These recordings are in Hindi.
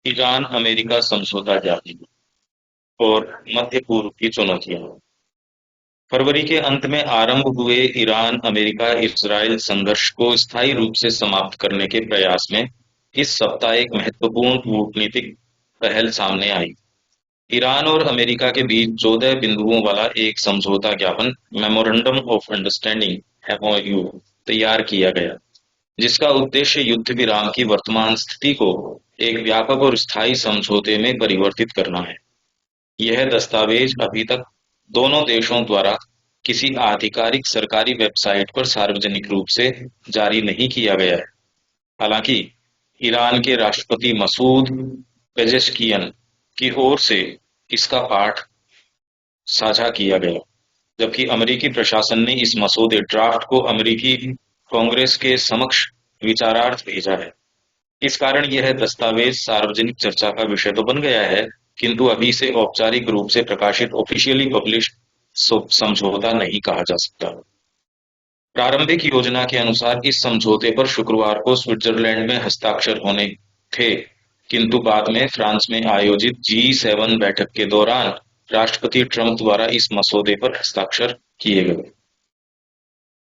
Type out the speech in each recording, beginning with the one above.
ईरान अमेरिका समझौता जारी और मध्य पूर्व की चुनौतियां। फरवरी के अंत में आरंभ हुए ईरान अमेरिका इजरायल संघर्ष को स्थायी रूप से समाप्त करने के प्रयास में इस सप्ताह एक महत्वपूर्ण कूटनीतिक पहल सामने आई। ईरान और अमेरिका के बीच 14 बिंदुओं वाला एक समझौता ज्ञापन मेमोरेंडम ऑफ अंडरस्टैंडिंग एमओयू तैयार किया गया, जिसका उद्देश्य युद्ध विराम की वर्तमान स्थिति को एक व्यापक और स्थायी समझौते में परिवर्तित करना है। यह दस्तावेज अभी तक दोनों देशों द्वारा किसी आधिकारिक सरकारी वेबसाइट पर सार्वजनिक रूप से जारी नहीं किया गया है। हालांकि ईरान के राष्ट्रपति मसूद पेजेश्कियन की ओर से इसका पाठ साझा किया गया, जबकि अमेरिकी प्रशासन ने इस मसौदे ड्राफ्ट को अमेरिकी कांग्रेस के समक्ष विचारार्थ भेजा है। इस कारण यह दस्तावेज सार्वजनिक चर्चा का विषय तो बन गया है, किंतु अभी इसे औपचारिक रूप से प्रकाशित ऑफिशियली पब्लिश्ड समझौता नहीं कहा जा सकता। प्रारंभिक योजना के अनुसार इस समझौते पर शुक्रवार को स्विट्जरलैंड में हस्ताक्षर होने थे, किंतु बाद में फ्रांस में आयोजित G7 बैठक के दौरान राष्ट्रपति ट्रंप द्वारा इस मसौदे पर हस्ताक्षर किए गए।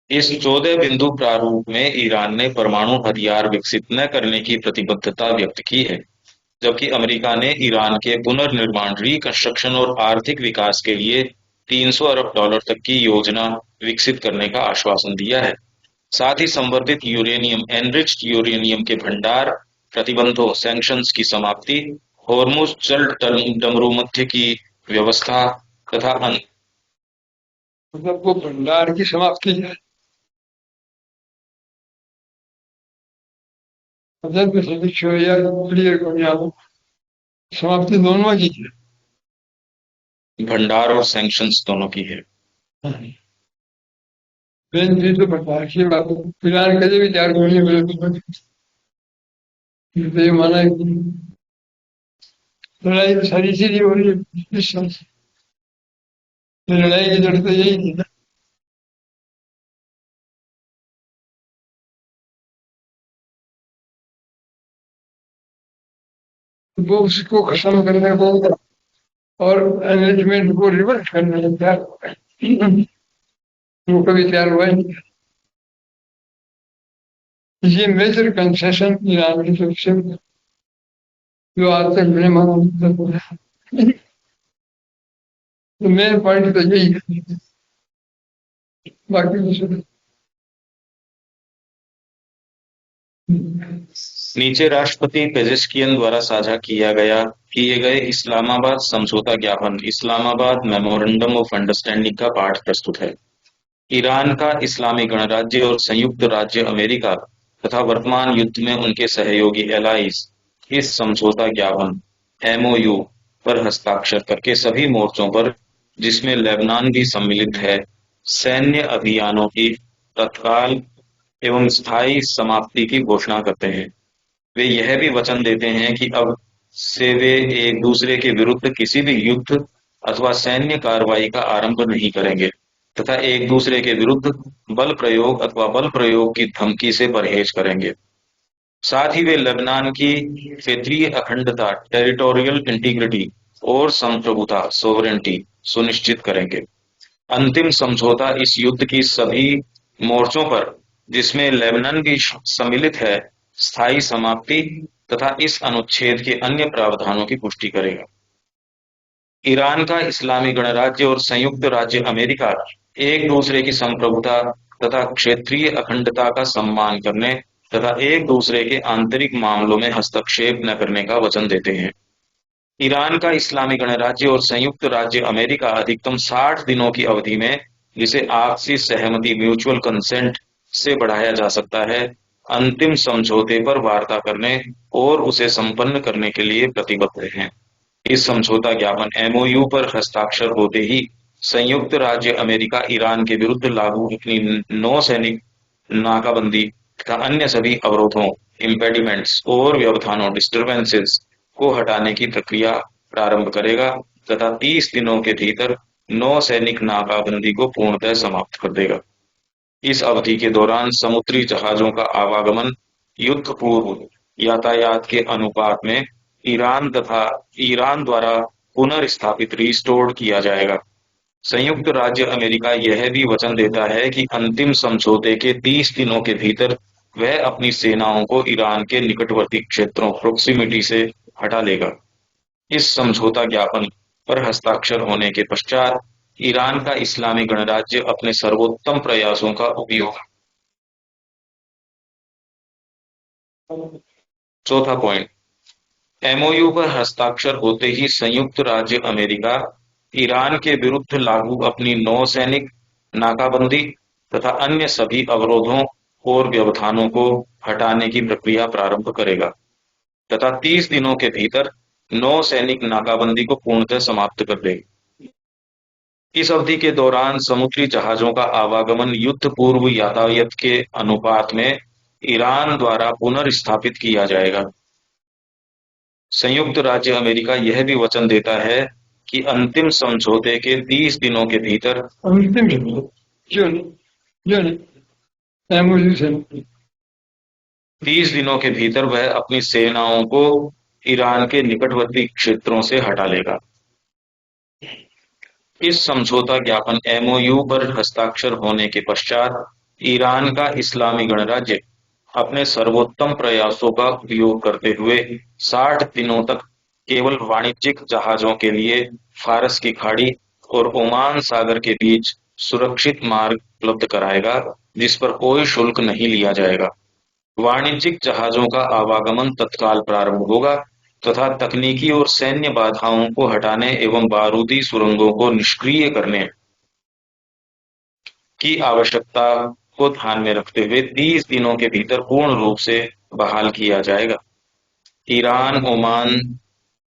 इस 14 बिंदु प्रारूप में ईरान ने परमाणु हथियार विकसित न करने की प्रतिबद्धता व्यक्त की है, जबकि अमेरिका ने ईरान के पुनर्निर्माण, रिकंस्ट्रक्शन और आर्थिक विकास के लिए $300 अरब तक की योजना विकसित करने का आश्वासन दिया है। साथ ही संवर्धित यूरेनियम, एनरिच्ड यूरेनियम के भंडार, प्रतिबंधों, सैंक्शंस की समाप्ति, होर्मुज जल डमरू मध्य की व्यवस्था तथा मतलब वो भंडार की समाप्ति है। मतलब क्लियर को यहाँ समाप्ति दोनों की है। भंडार और सैंक्शंस दोनों की है। मेन चीज तो भंडार की बात है। फिलहाल कभी भी तैयार होनी है, ये माना है कि लड़ाई सारी इसीलिए हो रही है इस साल से। लड़ाई की जड़ तो यही थी ना। वो उसको खत्म करने को और मैनेजमेंट को रिवर्स करने को तैयार, वो कभी तैयार हुआ ही नहीं। ये मेजर कंसेशन ईरान की तरफ से जो आज तक मैंने माना मतलब है। तो मेन पॉइंट तो यही है, बाकी दूसरे नीचे राष्ट्रपति पेजेश्कियन द्वारा साझा किए गए इस्लामाबाद समझौता ज्ञापन इस्लामाबाद मेमोरेंडम ऑफ अंडरस्टैंडिंग का पाठ प्रस्तुत है। ईरान का इस्लामी गणराज्य और संयुक्त राज्य अमेरिका तथा वर्तमान युद्ध में उनके सहयोगी एलाइज इस समझौता ज्ञापन एमओयू पर हस्ताक्षर करके सभी मोर्चों पर, जिसमें लेबनान भी सम्मिलित है, सैन्य अभियानों की तत्काल एवं स्थायी समाप्ति की घोषणा करते हैं। वे यह भी वचन देते हैं कि अब से वे एक दूसरे के विरुद्ध किसी भी युद्ध अथवा सैन्य कार्रवाई का आरंभ नहीं करेंगे तथा एक दूसरे के विरुद्ध बल प्रयोग अथवा बल प्रयोग की धमकी से परहेज करेंगे। साथ ही वे लेबनान की क्षेत्रीय अखंडता, टेरिटोरियल इंटीग्रिटी और संप्रभुता, सोवरेनिटी सुनिश्चित करेंगे। अंतिम समझौता इस युद्ध की सभी मोर्चों पर, जिसमें लेबनान भी सम्मिलित है, स्थायी समाप्ति तथा इस अनुच्छेद के अन्य प्रावधानों की पुष्टि करेगा। ईरान का इस्लामी गणराज्य और संयुक्त राज्य अमेरिका एक दूसरे की संप्रभुता तथा क्षेत्रीय अखंडता का सम्मान करने तथा एक दूसरे के आंतरिक मामलों में हस्तक्षेप न करने का वचन देते हैं। ईरान का इस्लामी गणराज्य और संयुक्त राज्य अमेरिका अधिकतम 60 दिनों की अवधि में, जिसे आपसी सहमति म्यूचुअल कंसेंट से बढ़ाया जा सकता है, अंतिम समझौते पर वार्ता करने और उसे संपन्न करने के लिए प्रतिबद्ध हैं। इस समझौता ज्ञापन एमओयू पर हस्ताक्षर होते ही संयुक्त राज्य अमेरिका ईरान के विरुद्ध लागू अपनी नौसैनिक नाकाबंदी तथा अन्य सभी अवरोधों, इम्पेडिमेंट्स और व्यवधानों, डिस्टर्बेंसेस को हटाने की प्रक्रिया प्रारंभ करेगा तथा 30 दिनों के भीतर नौसैनिक नाकाबंदी को पूर्णतः समाप्त कर देगा। इस अवधि के दौरान समुद्री जहाजों का आवागमन युद्ध पूर्व यातायात के अनुपात में ईरान द्वारा पुनर्स्थापित रिस्टोर्ड किया जाएगा। संयुक्त राज्य अमेरिका यह भी वचन देता है कि अंतिम समझौते के 30 दिनों के भीतर वह अपनी सेनाओं को ईरान के निकटवर्ती क्षेत्रों प्रोक्सिमिटी से हटा लेगा। इस समझौता ज्ञापन पर हस्ताक्षर होने के पश्चात ईरान का इस्लामी गणराज्य अपने सर्वोत्तम प्रयासों का उपयोग। चौथा पॉइंट, एमओयू पर हस्ताक्षर होते ही संयुक्त राज्य अमेरिका ईरान के विरुद्ध लागू अपनी नौसैनिक नाकाबंदी तथा अन्य सभी अवरोधों और व्यवधानों को हटाने की प्रक्रिया प्रारंभ करेगा तथा 30 दिनों के भीतर नौसैनिक नाकाबंदी को पूर्णतः समाप्त कर देगी। इस अवधि के दौरान समुद्री जहाजों का आवागमन युद्ध पूर्व यातायात के अनुपात में ईरान द्वारा पुनर्स्थापित किया जाएगा। संयुक्त राज्य अमेरिका यह भी वचन देता है कि अंतिम समझौते के 30 दिनों के भीतर अंतिम जो 30 दिनों के भीतर वह अपनी सेनाओं को ईरान के निकटवर्ती क्षेत्रों से हटा लेगा। इस समझौता ज्ञापन एमओयू पर हस्ताक्षर होने के पश्चात ईरान का इस्लामी गणराज्य अपने सर्वोत्तम प्रयासों का उपयोग करते हुए 60 दिनों तक केवल वाणिज्यिक जहाजों के लिए फारस की खाड़ी और ओमान सागर के बीच सुरक्षित मार्ग उपलब्ध कराएगा, जिस पर कोई शुल्क नहीं लिया जाएगा। वाणिज्यिक जहाजों का आवागमन तत्काल प्रारंभ होगा तथा तकनीकी और सैन्य बाधाओं को हटाने एवं बारूदी सुरंगों को निष्क्रिय करने की आवश्यकता को ध्यान में रखते हुए 30 दिनों के भीतर पूर्ण रूप से बहाल किया जाएगा। ईरान ओमान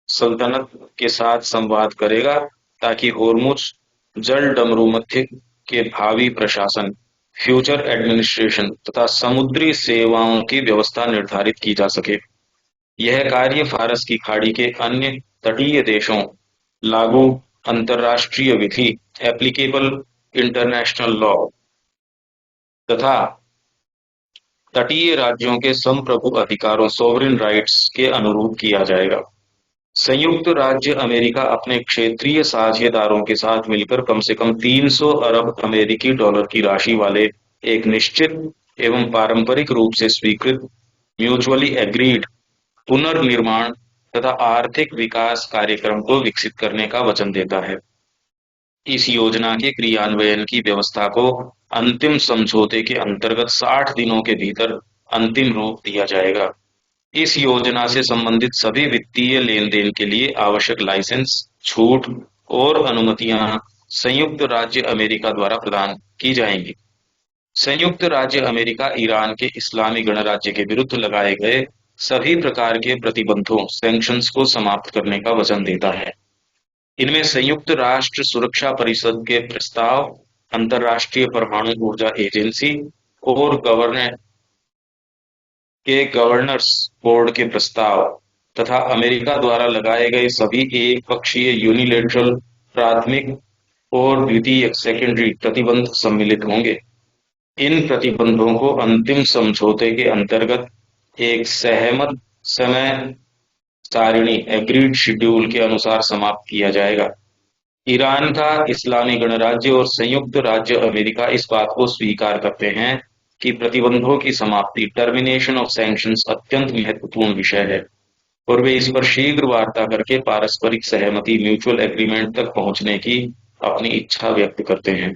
सल्तनत के साथ संवाद करेगा ताकि होर्मुज जल डमरू मध्य के भावी प्रशासन, फ्यूचर एडमिनिस्ट्रेशन तथा समुद्री सेवाओं की व्यवस्था निर्धारित की जा सके। यह कार्य फारस की खाड़ी के अन्य तटीय देशों लागू अंतर्राष्ट्रीय विधि एप्लीकेबल इंटरनेशनल लॉ तथा तटीय राज्यों के संप्रभु अधिकारों सोवरेन राइट्स के अनुरूप किया जाएगा। संयुक्त राज्य अमेरिका अपने क्षेत्रीय साझेदारों के साथ मिलकर कम से कम 300 अरब अमेरिकी डॉलर की राशि वाले एक निश्चित एवं पारंपरिक रूप से स्वीकृत म्यूचुअली एग्रीड पुनर्निर्माण तथा आर्थिक विकास कार्यक्रम को विकसित करने का वचन देता है। इस योजना के क्रियान्वयन की व्यवस्था को अंतिम समझौते के अंतर्गत 60 दिनों के भीतर अंतिम रूप दिया जाएगा। इस योजना से संबंधित सभी वित्तीय लेन-देन के लिए आवश्यक लाइसेंस, छूट और अनुमतियां संयुक्त राज्य अमेरिका द्वारा प्रदान की जाएंगी। संयुक्त राज्य अमेरिका ईरान के इस्लामी गणराज्य के विरुद्ध लगाए गए सभी प्रकार के प्रतिबंधों सैंक्शंस को समाप्त करने का वचन देता है। इनमें संयुक्त राष्ट्र सुरक्षा परिषद के प्रस्ताव, अंतर्राष्ट्रीय परमाणु ऊर्जा एजेंसी और गवर्नर्स बोर्ड के प्रस्ताव तथा अमेरिका द्वारा लगाए गए सभी एक पक्षीय यूनिलैटरल प्राथमिक और द्वितीयक सेकेंडरी प्रतिबंध सम्मिलित होंगे। इन प्रतिबंधों को अंतिम समझौते के अंतर्गत एक सहमत समय सारिणी एग्रीड शेड्यूल के अनुसार समाप्त किया जाएगा। ईरान का इस्लामी गणराज्य और संयुक्त राज्य अमेरिका इस बात को स्वीकार करते हैं कि प्रतिबंधों की समाप्ति टर्मिनेशन ऑफ सैंक्शंस अत्यंत महत्वपूर्ण विषय है और वे इस पर शीघ्र वार्ता करके पारस्परिक सहमति म्यूचुअल एग्रीमेंट तक पहुंचने की अपनी इच्छा व्यक्त करते हैं।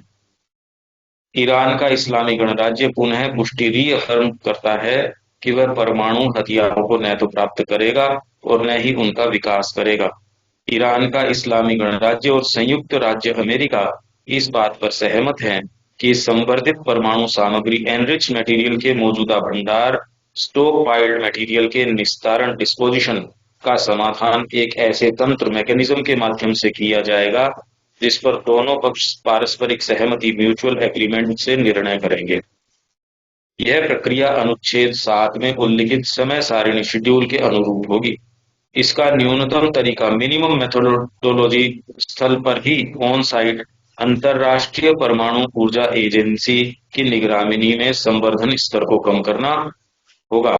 ईरान का इस्लामी गणराज्य पुनः पुष्टि रीअफर्म करता है कि वह परमाणु हथियारों को न तो प्राप्त करेगा और न ही उनका विकास करेगा। ईरान का इस्लामी गणराज्य और संयुक्त राज्य अमेरिका इस बात पर सहमत हैं कि संवर्धित परमाणु सामग्री एनरिच मटेरियल के मौजूदा भंडार, स्टोक पाइल्ड मटेरियल के निस्तारण डिस्पोजिशन का समाधान एक ऐसे तंत्र मैकेनिज्म के माध्यम से किया जाएगा जिस पर दोनों पक्ष पारस्परिक सहमति म्यूचुअल एग्रीमेंट से निर्णय करेंगे। यह प्रक्रिया अनुच्छेद 7 में उल्लिखित समय सारिणी शेड्यूल के अनुरूप होगी। इसका न्यूनतम तरीका मिनिमम मेथोडोलॉजी स्थल पर ही ऑन साइट अंतर्राष्ट्रीय परमाणु ऊर्जा एजेंसी की निगरानी में संवर्धन स्तर को कम करना होगा।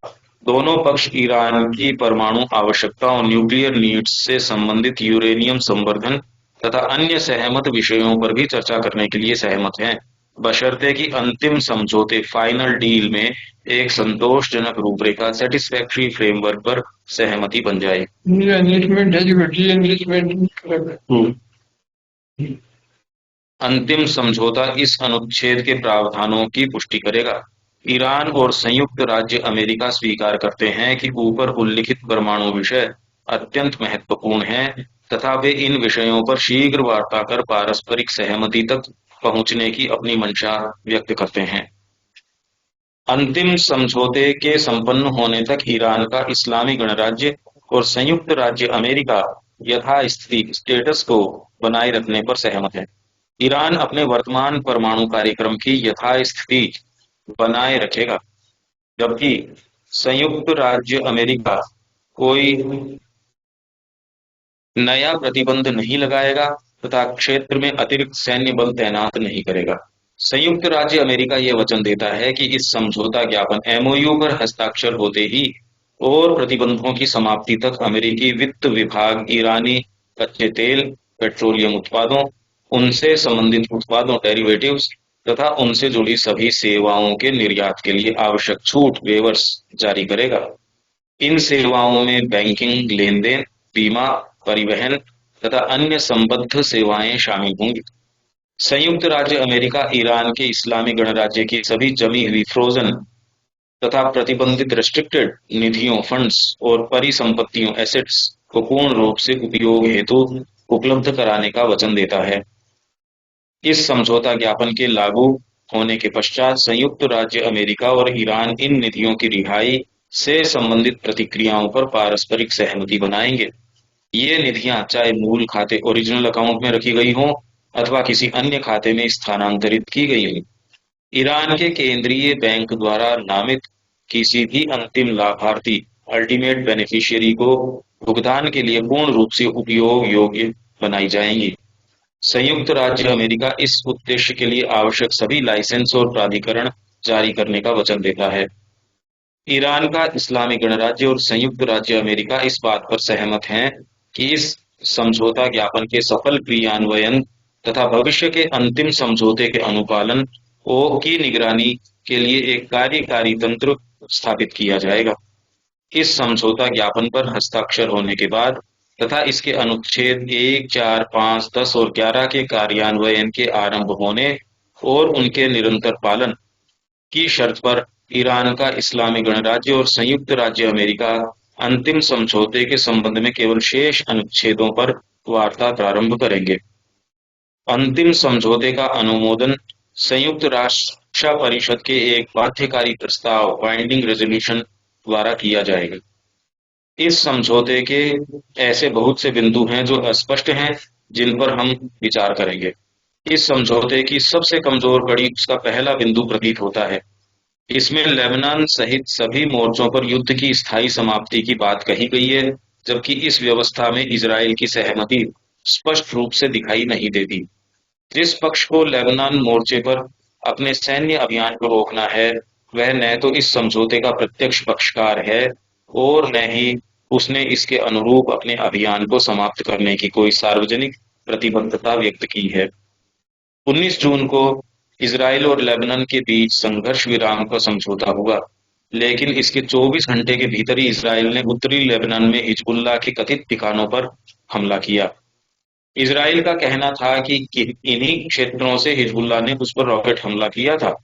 दोनों पक्ष ईरान की परमाणु आवश्यकता और न्यूक्लियर नीड्स से संबंधित यूरेनियम संवर्धन तथा अन्य सहमत विषयों पर भी चर्चा करने के लिए सहमत हैं, बशर्ते कि अंतिम समझौते फाइनल डील में एक संतोषजनक रूपरेखा सेटिस्फैक्ट्री फ्रेमवर्क पर सहमति बन जाए। ये एनलिस्टमेंट है जो डी-एनलिस्टमेंट नहीं करेगा। अंतिम समझौता इस अनुच्छेद के प्रावधानों की पुष्टि करेगा। ईरान और संयुक्त राज्य अमेरिका स्वीकार करते हैं कि ऊपर उल्लिखित परमाणु विषय अत्यंत महत्वपूर्ण हैं तथा वे इन विषयों पर शीघ्र वार्ता कर पारस्परिक सहमति तक पहुंचने की अपनी मंशा व्यक्त करते हैं। अंतिम समझौते के संपन्न होने तक ईरान का इस्लामी गणराज्य और संयुक्त राज्य अमेरिका यथास्थिति स्टेटस को बनाए रखने पर सहमत है। ईरान अपने वर्तमान परमाणु कार्यक्रम की यथास्थिति बनाए रखेगा, जबकि संयुक्त राज्य अमेरिका कोई नया प्रतिबंध नहीं लगाएगा तथा क्षेत्र में अतिरिक्त सैन्य बल तैनात नहीं करेगा। संयुक्त राज्य अमेरिका ये वचन देता है कि इस समझौता ज्ञापन एमओयू पर हस्ताक्षर होते ही और प्रतिबंधों की समाप्ति तक अमेरिकी वित्त विभाग ईरानी कच्चे तेल, पेट्रोलियम उत्पादों, उनसे संबंधित उत्पादों डेरिवेटिव्स तथा उनसे जुड़ी सभी सेवाओं के निर्यात के लिए आवश्यक छूट वेवर्स जारी करेगा। इन सेवाओं में बैंकिंग लेनदेन, बीमा, परिवहन तथा अन्य संबद्ध सेवाएं शामिल होंगी। संयुक्त राज्य अमेरिका ईरान के इस्लामी गणराज्य की सभी जमी हुई फ्रोजन तथा प्रतिबंधित रेस्ट्रिक्टेड निधियों फंड्स और परिसंपत्तियों एसेट्स को पूर्ण रूप से उपयोग हेतु उपलब्ध कराने का वचन देता है। इस समझौता ज्ञापन के लागू होने के पश्चात संयुक्त राज्य अमेरिका और ईरान इन निधियों की रिहाई से संबंधित प्रतिक्रियाओं पर पारस्परिक सहमति बनाएंगे। ये निधियां चाहे मूल खाते ओरिजिनल अकाउंट में रखी गई हों अथवा किसी अन्य खाते में स्थानांतरित की गई हों, ईरान के केंद्रीय बैंक द्वारा नामित किसी भी अंतिम लाभार्थी अल्टीमेट बेनिफिशियरी को भुगतान के लिए पूर्ण रूप से उपयोग योग्य बनाई जाएंगी। संयुक्त राज्य अमेरिका इस उद्देश्य के लिए आवश्यक सभी लाइसेंस और प्राधिकरण जारी करने का वचन देता है। ईरान का इस्लामी गणराज्य और संयुक्त राज्य अमेरिका इस बात पर सहमत हैं कि इस समझौता ज्ञापन के सफल क्रियान्वयन तथा भविष्य के अंतिम समझौते के अनुपालन की निगरानी के लिए एक कार्यकारी तंत्र स्थापित किया जाएगा। इस समझौता ज्ञापन पर हस्ताक्षर होने के बाद तथा इसके अनुच्छेद 1, 4, 5, 10 और 11 के कार्यान्वयन के आरंभ होने और उनके निरंतर पालन की शर्त पर ईरान का इस्लामी गणराज्य और संयुक्त राज्य अमेरिका अंतिम समझौते के संबंध में केवल शेष अनुच्छेदों पर वार्ता प्रारंभ करेंगे। अंतिम समझौते का अनुमोदन संयुक्त राष्ट्र रक्षा परिषद के एक बाध्यकारी प्रस्ताव बाइंडिंग रेजोल्यूशन द्वारा किया जाएगा। इस समझौते के ऐसे बहुत से बिंदु हैं जो अस्पष्ट हैं, जिन पर हम विचार करेंगे। इस समझौते की सबसे कमजोर कड़ी उसका पहला बिंदु प्रतीत होता है। इसमें लेबनान सहित सभी मोर्चों पर युद्ध की स्थायी समाप्ति की बात कही गई है, जबकि इस व्यवस्था में इजराइल की सहमति स्पष्ट रूप से दिखाई नहीं देती। जिस पक्ष को लेबनान मोर्चे पर अपने सैन्य अभियान को रोकना है, वह न तो इस समझौते का प्रत्यक्ष पक्षकार है और न ही उसने इसके अनुरूप अपने अभियान को समाप्त करने की कोई सार्वजनिक प्रतिबद्धता व्यक्त की है। 19 जून को इजराइल और लेबनान के बीच संघर्ष विराम का समझौता हुआ, लेकिन इसके 24 घंटे के भीतर ही इजराइल ने उत्तरी लेबनान में हिजबुल्लाह के कथित ठिकानों पर हमला किया। इजराइल का कहना था कि इन्हीं क्षेत्रों से हिजबुल्लाह ने उस पर रॉकेट हमला किया था,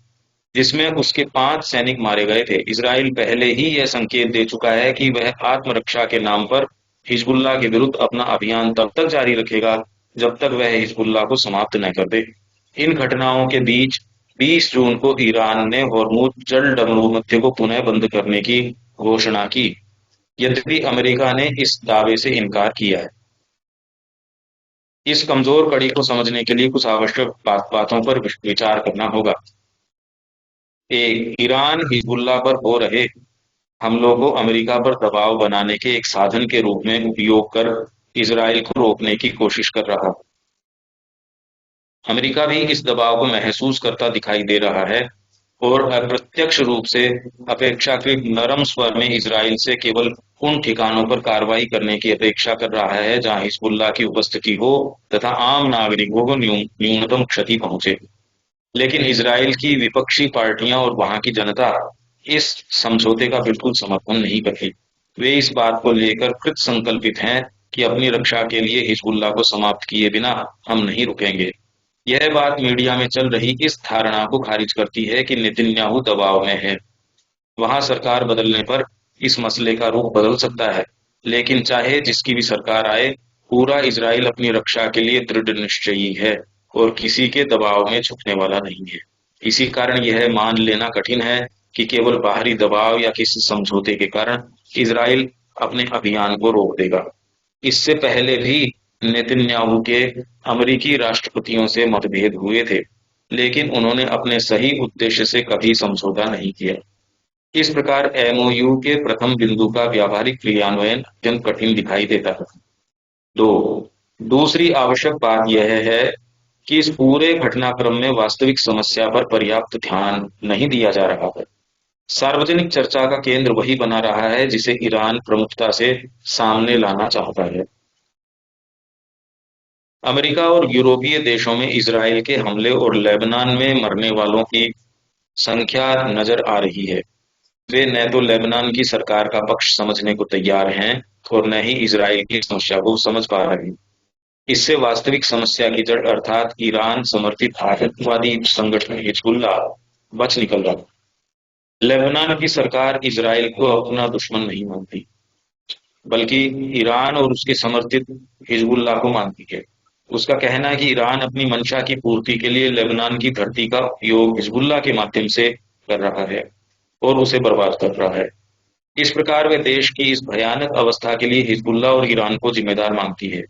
जिसमें उसके 5 सैनिक मारे गए थे। इजराइल पहले ही यह संकेत दे चुका है कि वह आत्मरक्षा के नाम पर हिजबुल्लाह के विरुद्ध अपना अभियान तब तक जारी रखेगा जब तक वह हिजबुल्लाह को समाप्त न कर दे। इन घटनाओं के बीच 20 जून को ईरान ने हॉर्मुज जल डमरू मध्य को पुनः बंद करने की घोषणा की, यद्यपि अमेरिका ने इस दावे से इनकार किया है। इस कमजोर कड़ी को समझने के लिए कुछ आवश्यक बातों पर विचार करना होगा। एक, ईरान हिजबुल्लाह पर हो रहे हमलों को अमेरिका पर दबाव बनाने के एक साधन के रूप में उपयोग कर इजराइल को रोकने की कोशिश कर रहा। अमेरिका भी इस दबाव को महसूस करता दिखाई दे रहा है और अप्रत्यक्ष रूप से अपेक्षाकृत नरम स्वर में इजराइल से केवल उन ठिकानों पर कार्रवाई करने की अपेक्षा कर रहा है जहां हिजबुल्लाह की उपस्थिति हो तथा आम नागरिकों को न्यूनतम क्षति पहुंचे। लेकिन इजराइल की विपक्षी पार्टियां और वहां की जनता इस समझौते का बिल्कुल समर्थन नहीं करती। वे इस बात को लेकर कृत संकल्पित हैं कि अपनी रक्षा के लिए हिजबुल्लाह को समाप्त किए बिना हम नहीं रुकेंगे। यह बात मीडिया में चल रही इस धारणा को खारिज करती है कि नेतन्याहू दबाव में है। वहां सरकार बदलने पर इस मसले का रुख बदल सकता है, लेकिन चाहे जिसकी भी सरकार आए, पूरा इजराइल अपनी रक्षा के लिए दृढ़ निश्चयी है और किसी के दबाव में झुकने वाला नहीं है। इसी कारण यह मान लेना कठिन है कि केवल बाहरी दबाव या किसी समझौते के कारण इजराइल अपने अभियान को रोक देगा। इससे पहले भी नेतन्याहू के अमेरिकी राष्ट्रपतियों से मतभेद हुए थे, लेकिन उन्होंने अपने सही उद्देश्य से कभी समझौता नहीं किया। इस प्रकार एमओयू के प्रथम बिंदु का व्यावहारिक क्रियान्वयन अत्यंत कठिन दिखाई देता है। दो दूसरी आवश्यक बात यह है कि इस पूरे घटनाक्रम में वास्तविक समस्या पर पर्याप्त ध्यान नहीं दिया जा रहा है। सार्वजनिक चर्चा का केंद्र वही बना रहा है जिसे ईरान प्रमुखता से सामने लाना चाहता है। अमेरिका और यूरोपीय देशों में इजराइल के हमले और लेबनान में मरने वालों की संख्या नजर आ रही है। वे न तो लेबनान की सरकार का पक्ष समझने को तैयार हैं और न ही इजराइल की समस्या को समझ पा रहे हैं। इससे वास्तविक समस्या की जड़ अर्थात ईरान समर्थित आतंकवादी संगठन हिजबुल्लाह बच निकल रहा है। लेबनान की सरकार इजराइल को अपना दुश्मन नहीं मानती, बल्कि ईरान और उसके समर्थित हिजबुल्लाह को मानती है। उसका कहना है कि ईरान अपनी मंशा की पूर्ति के लिए लेबनान की धरती का उपयोग हिजबुल्लाह के माध्यम से कर रहा है और उसे बर्बाद कर रहा है। इस प्रकार वे देश की इस भयानक अवस्था के लिए हिजबुल्लाह और ईरान को जिम्मेदार मानती है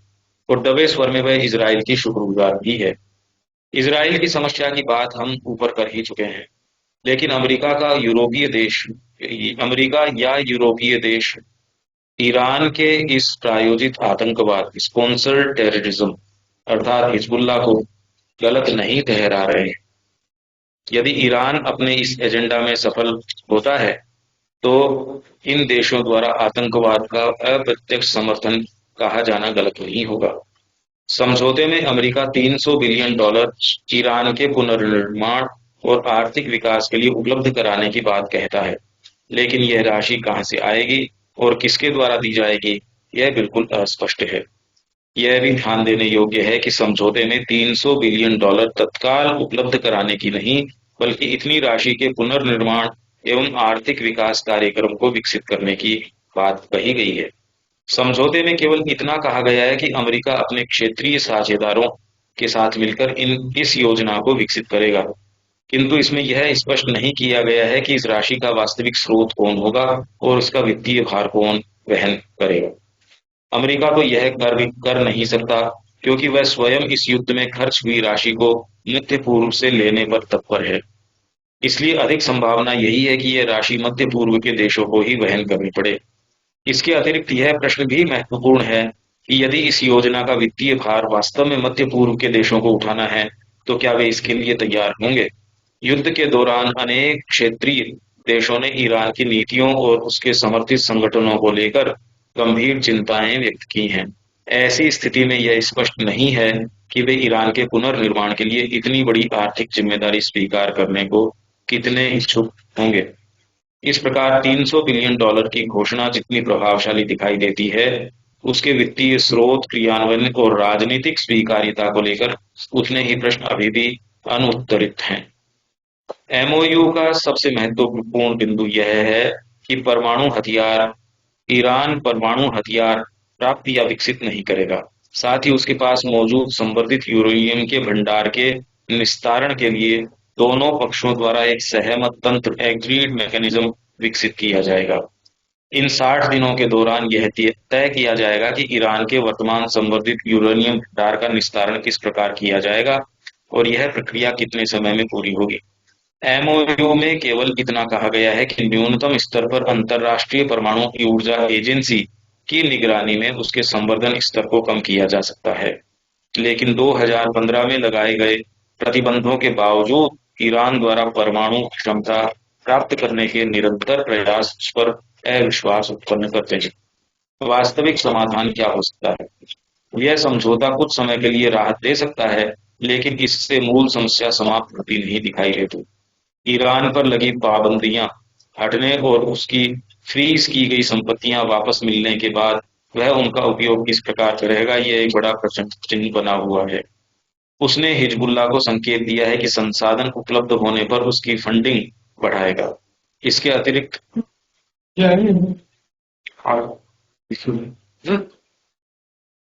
और दबे स्वर में वह इजराइल की शुक्रगुजार भी है। इजराइल की समस्या की बात हम ऊपर कर ही चुके हैं, लेकिन अमेरिका या यूरोपीय देश ईरान के इस प्रायोजित आतंकवाद स्पॉन्सर्ड टेररिज्म अर्थात हिजबुल्लाह को गलत नहीं ठहरा रहे। यदि ईरान अपने इस एजेंडा में सफल होता है, तो इन देशों द्वारा आतंकवाद का अप्रत्यक्ष समर्थन कहा जाना गलत नहीं होगा। समझौते में अमेरिका $300 बिलियन ईरान के पुनर्निर्माण और आर्थिक विकास के लिए उपलब्ध कराने की बात कहता है, लेकिन यह राशि कहां से आएगी और किसके द्वारा दी जाएगी, यह बिल्कुल अस्पष्ट है। यह भी ध्यान देने योग्य है कि समझौते में $300 बिलियन तत्काल उपलब्ध कराने की नहीं, बल्कि इतनी राशि के पुनर्निर्माण एवं आर्थिक विकास कार्यक्रम को विकसित करने की बात कही गई है। समझौते में केवल इतना कहा गया है कि अमेरिका अपने क्षेत्रीय साझेदारों के साथ मिलकर इस योजना को विकसित करेगा, किंतु इसमें यह स्पष्ट नहीं किया गया है कि इस राशि का वास्तविक स्रोत कौन होगा और इसका वित्तीय भार कौन वहन करेगा। अमेरिका तो यह कर नहीं सकता, क्योंकि वह स्वयं इस युद्ध में खर्च हुई राशि को मध्य पूर्व से लेने पर तत्पर है। इसलिए अधिक संभावना यही है कि यह राशि मध्य पूर्व के देशों को ही वहन करनी पड़े। इसके अतिरिक्त यह प्रश्न भी महत्वपूर्ण है कि यदि इस योजना का वित्तीय भार वास्तव में मध्य पूर्व के देशों को उठाना है, तो क्या वे इसके लिए तैयार होंगे? युद्ध के दौरान अनेक क्षेत्रीय देशों ने ईरान की नीतियों और उसके समर्थित संगठनों को लेकर गंभीर चिंताएं व्यक्त की हैं। ऐसी स्थिति में यह स्पष्ट नहीं है कि वे ईरान के पुनर्निर्माण के लिए इतनी बड़ी आर्थिक जिम्मेदारी स्वीकार करने को कितने इच्छुक होंगे। इस प्रकार $300 बिलियन की घोषणा जितनी प्रभावशाली दिखाई देती है, उसके वित्तीय स्रोत, क्रियान्वयन और राजनीतिक स्वीकार्यता को लेकर उतने ही प्रश्न अभी भी अनुत्तरित हैं। एमओयू का सबसे महत्वपूर्ण बिंदु यह है कि ईरान परमाणु हथियार प्राप्त या विकसित नहीं करेगा। साथ ही उसके पास मौजूद संवर्धित यूरेनियम के भंडार के निस्तारण के लिए दोनों पक्षों द्वारा एक सहमत तंत्र एग्रीड मैकेनिज्म विकसित किया जाएगा। इन 60 दिनों के दौरान यह तय किया जाएगा कि ईरान के वर्तमान संवर्धित यूरेनियम भंडार का निस्तारण किस प्रकार किया जाएगा और यह प्रक्रिया कितने समय में पूरी होगी। एमओयू में केवल इतना कहा गया है कि न्यूनतम स्तर पर अंतर्राष्ट्रीय परमाणु ऊर्जा एजेंसी की निगरानी में उसके संवर्धन स्तर को कम किया जा सकता है, लेकिन 2015 में लगाए गए प्रतिबंधों के बावजूद ईरान द्वारा परमाणु क्षमता प्राप्त करने के निरंतर प्रयास पर अविश्वास उत्पन्न करते हैं। वास्तविक समाधान क्या हो सकता है? यह समझौता कुछ समय के लिए राहत दे सकता है, लेकिन इससे मूल समस्या समाप्त होती नहीं दिखाई देती। ईरान पर लगी पाबंदियां हटने और उसकी फ्रीज की गई संपत्तियां वापस मिलने के बाद वह उनका उपयोग किस प्रकार करेगा, यह एक बड़ा प्रश्न चिन्ह बना हुआ है। उसने हिजबुल्लाह को संकेत दिया है कि संसाधन उपलब्ध होने पर उसकी फंडिंग बढ़ाएगा। इसके अतिरिक्त यानी हाँ,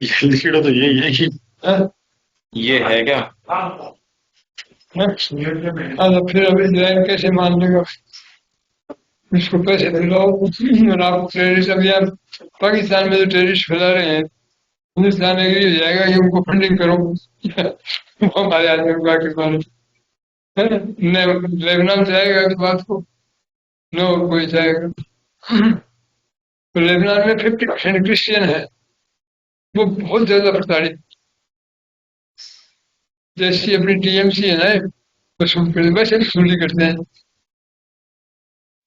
लिखिड़ो तो यही है कि हाँ, ये है क्या? तो फिर अब इजराइल कैसे मान लेगा? इसको पैसे दिलाओ और आप टेररिस्ट, अभी आप पाकिस्तान में जो टेररिस्ट फैला रहे हैं, हिंदुस्तान एग्री हो जाएगा कि उनको फंडिंग करो। वो हमारे आदमी को आके मारे। लेबनान से आएगा इस बात को? नो, कोई जाएगा? तो लेबनान में 50% क्रिश्चियन है, वो बहुत ज्यादा प्रताड़ित। जैसी अपनी टीएमसी है ना, वसूल कर वैसे वसूली करते हैं।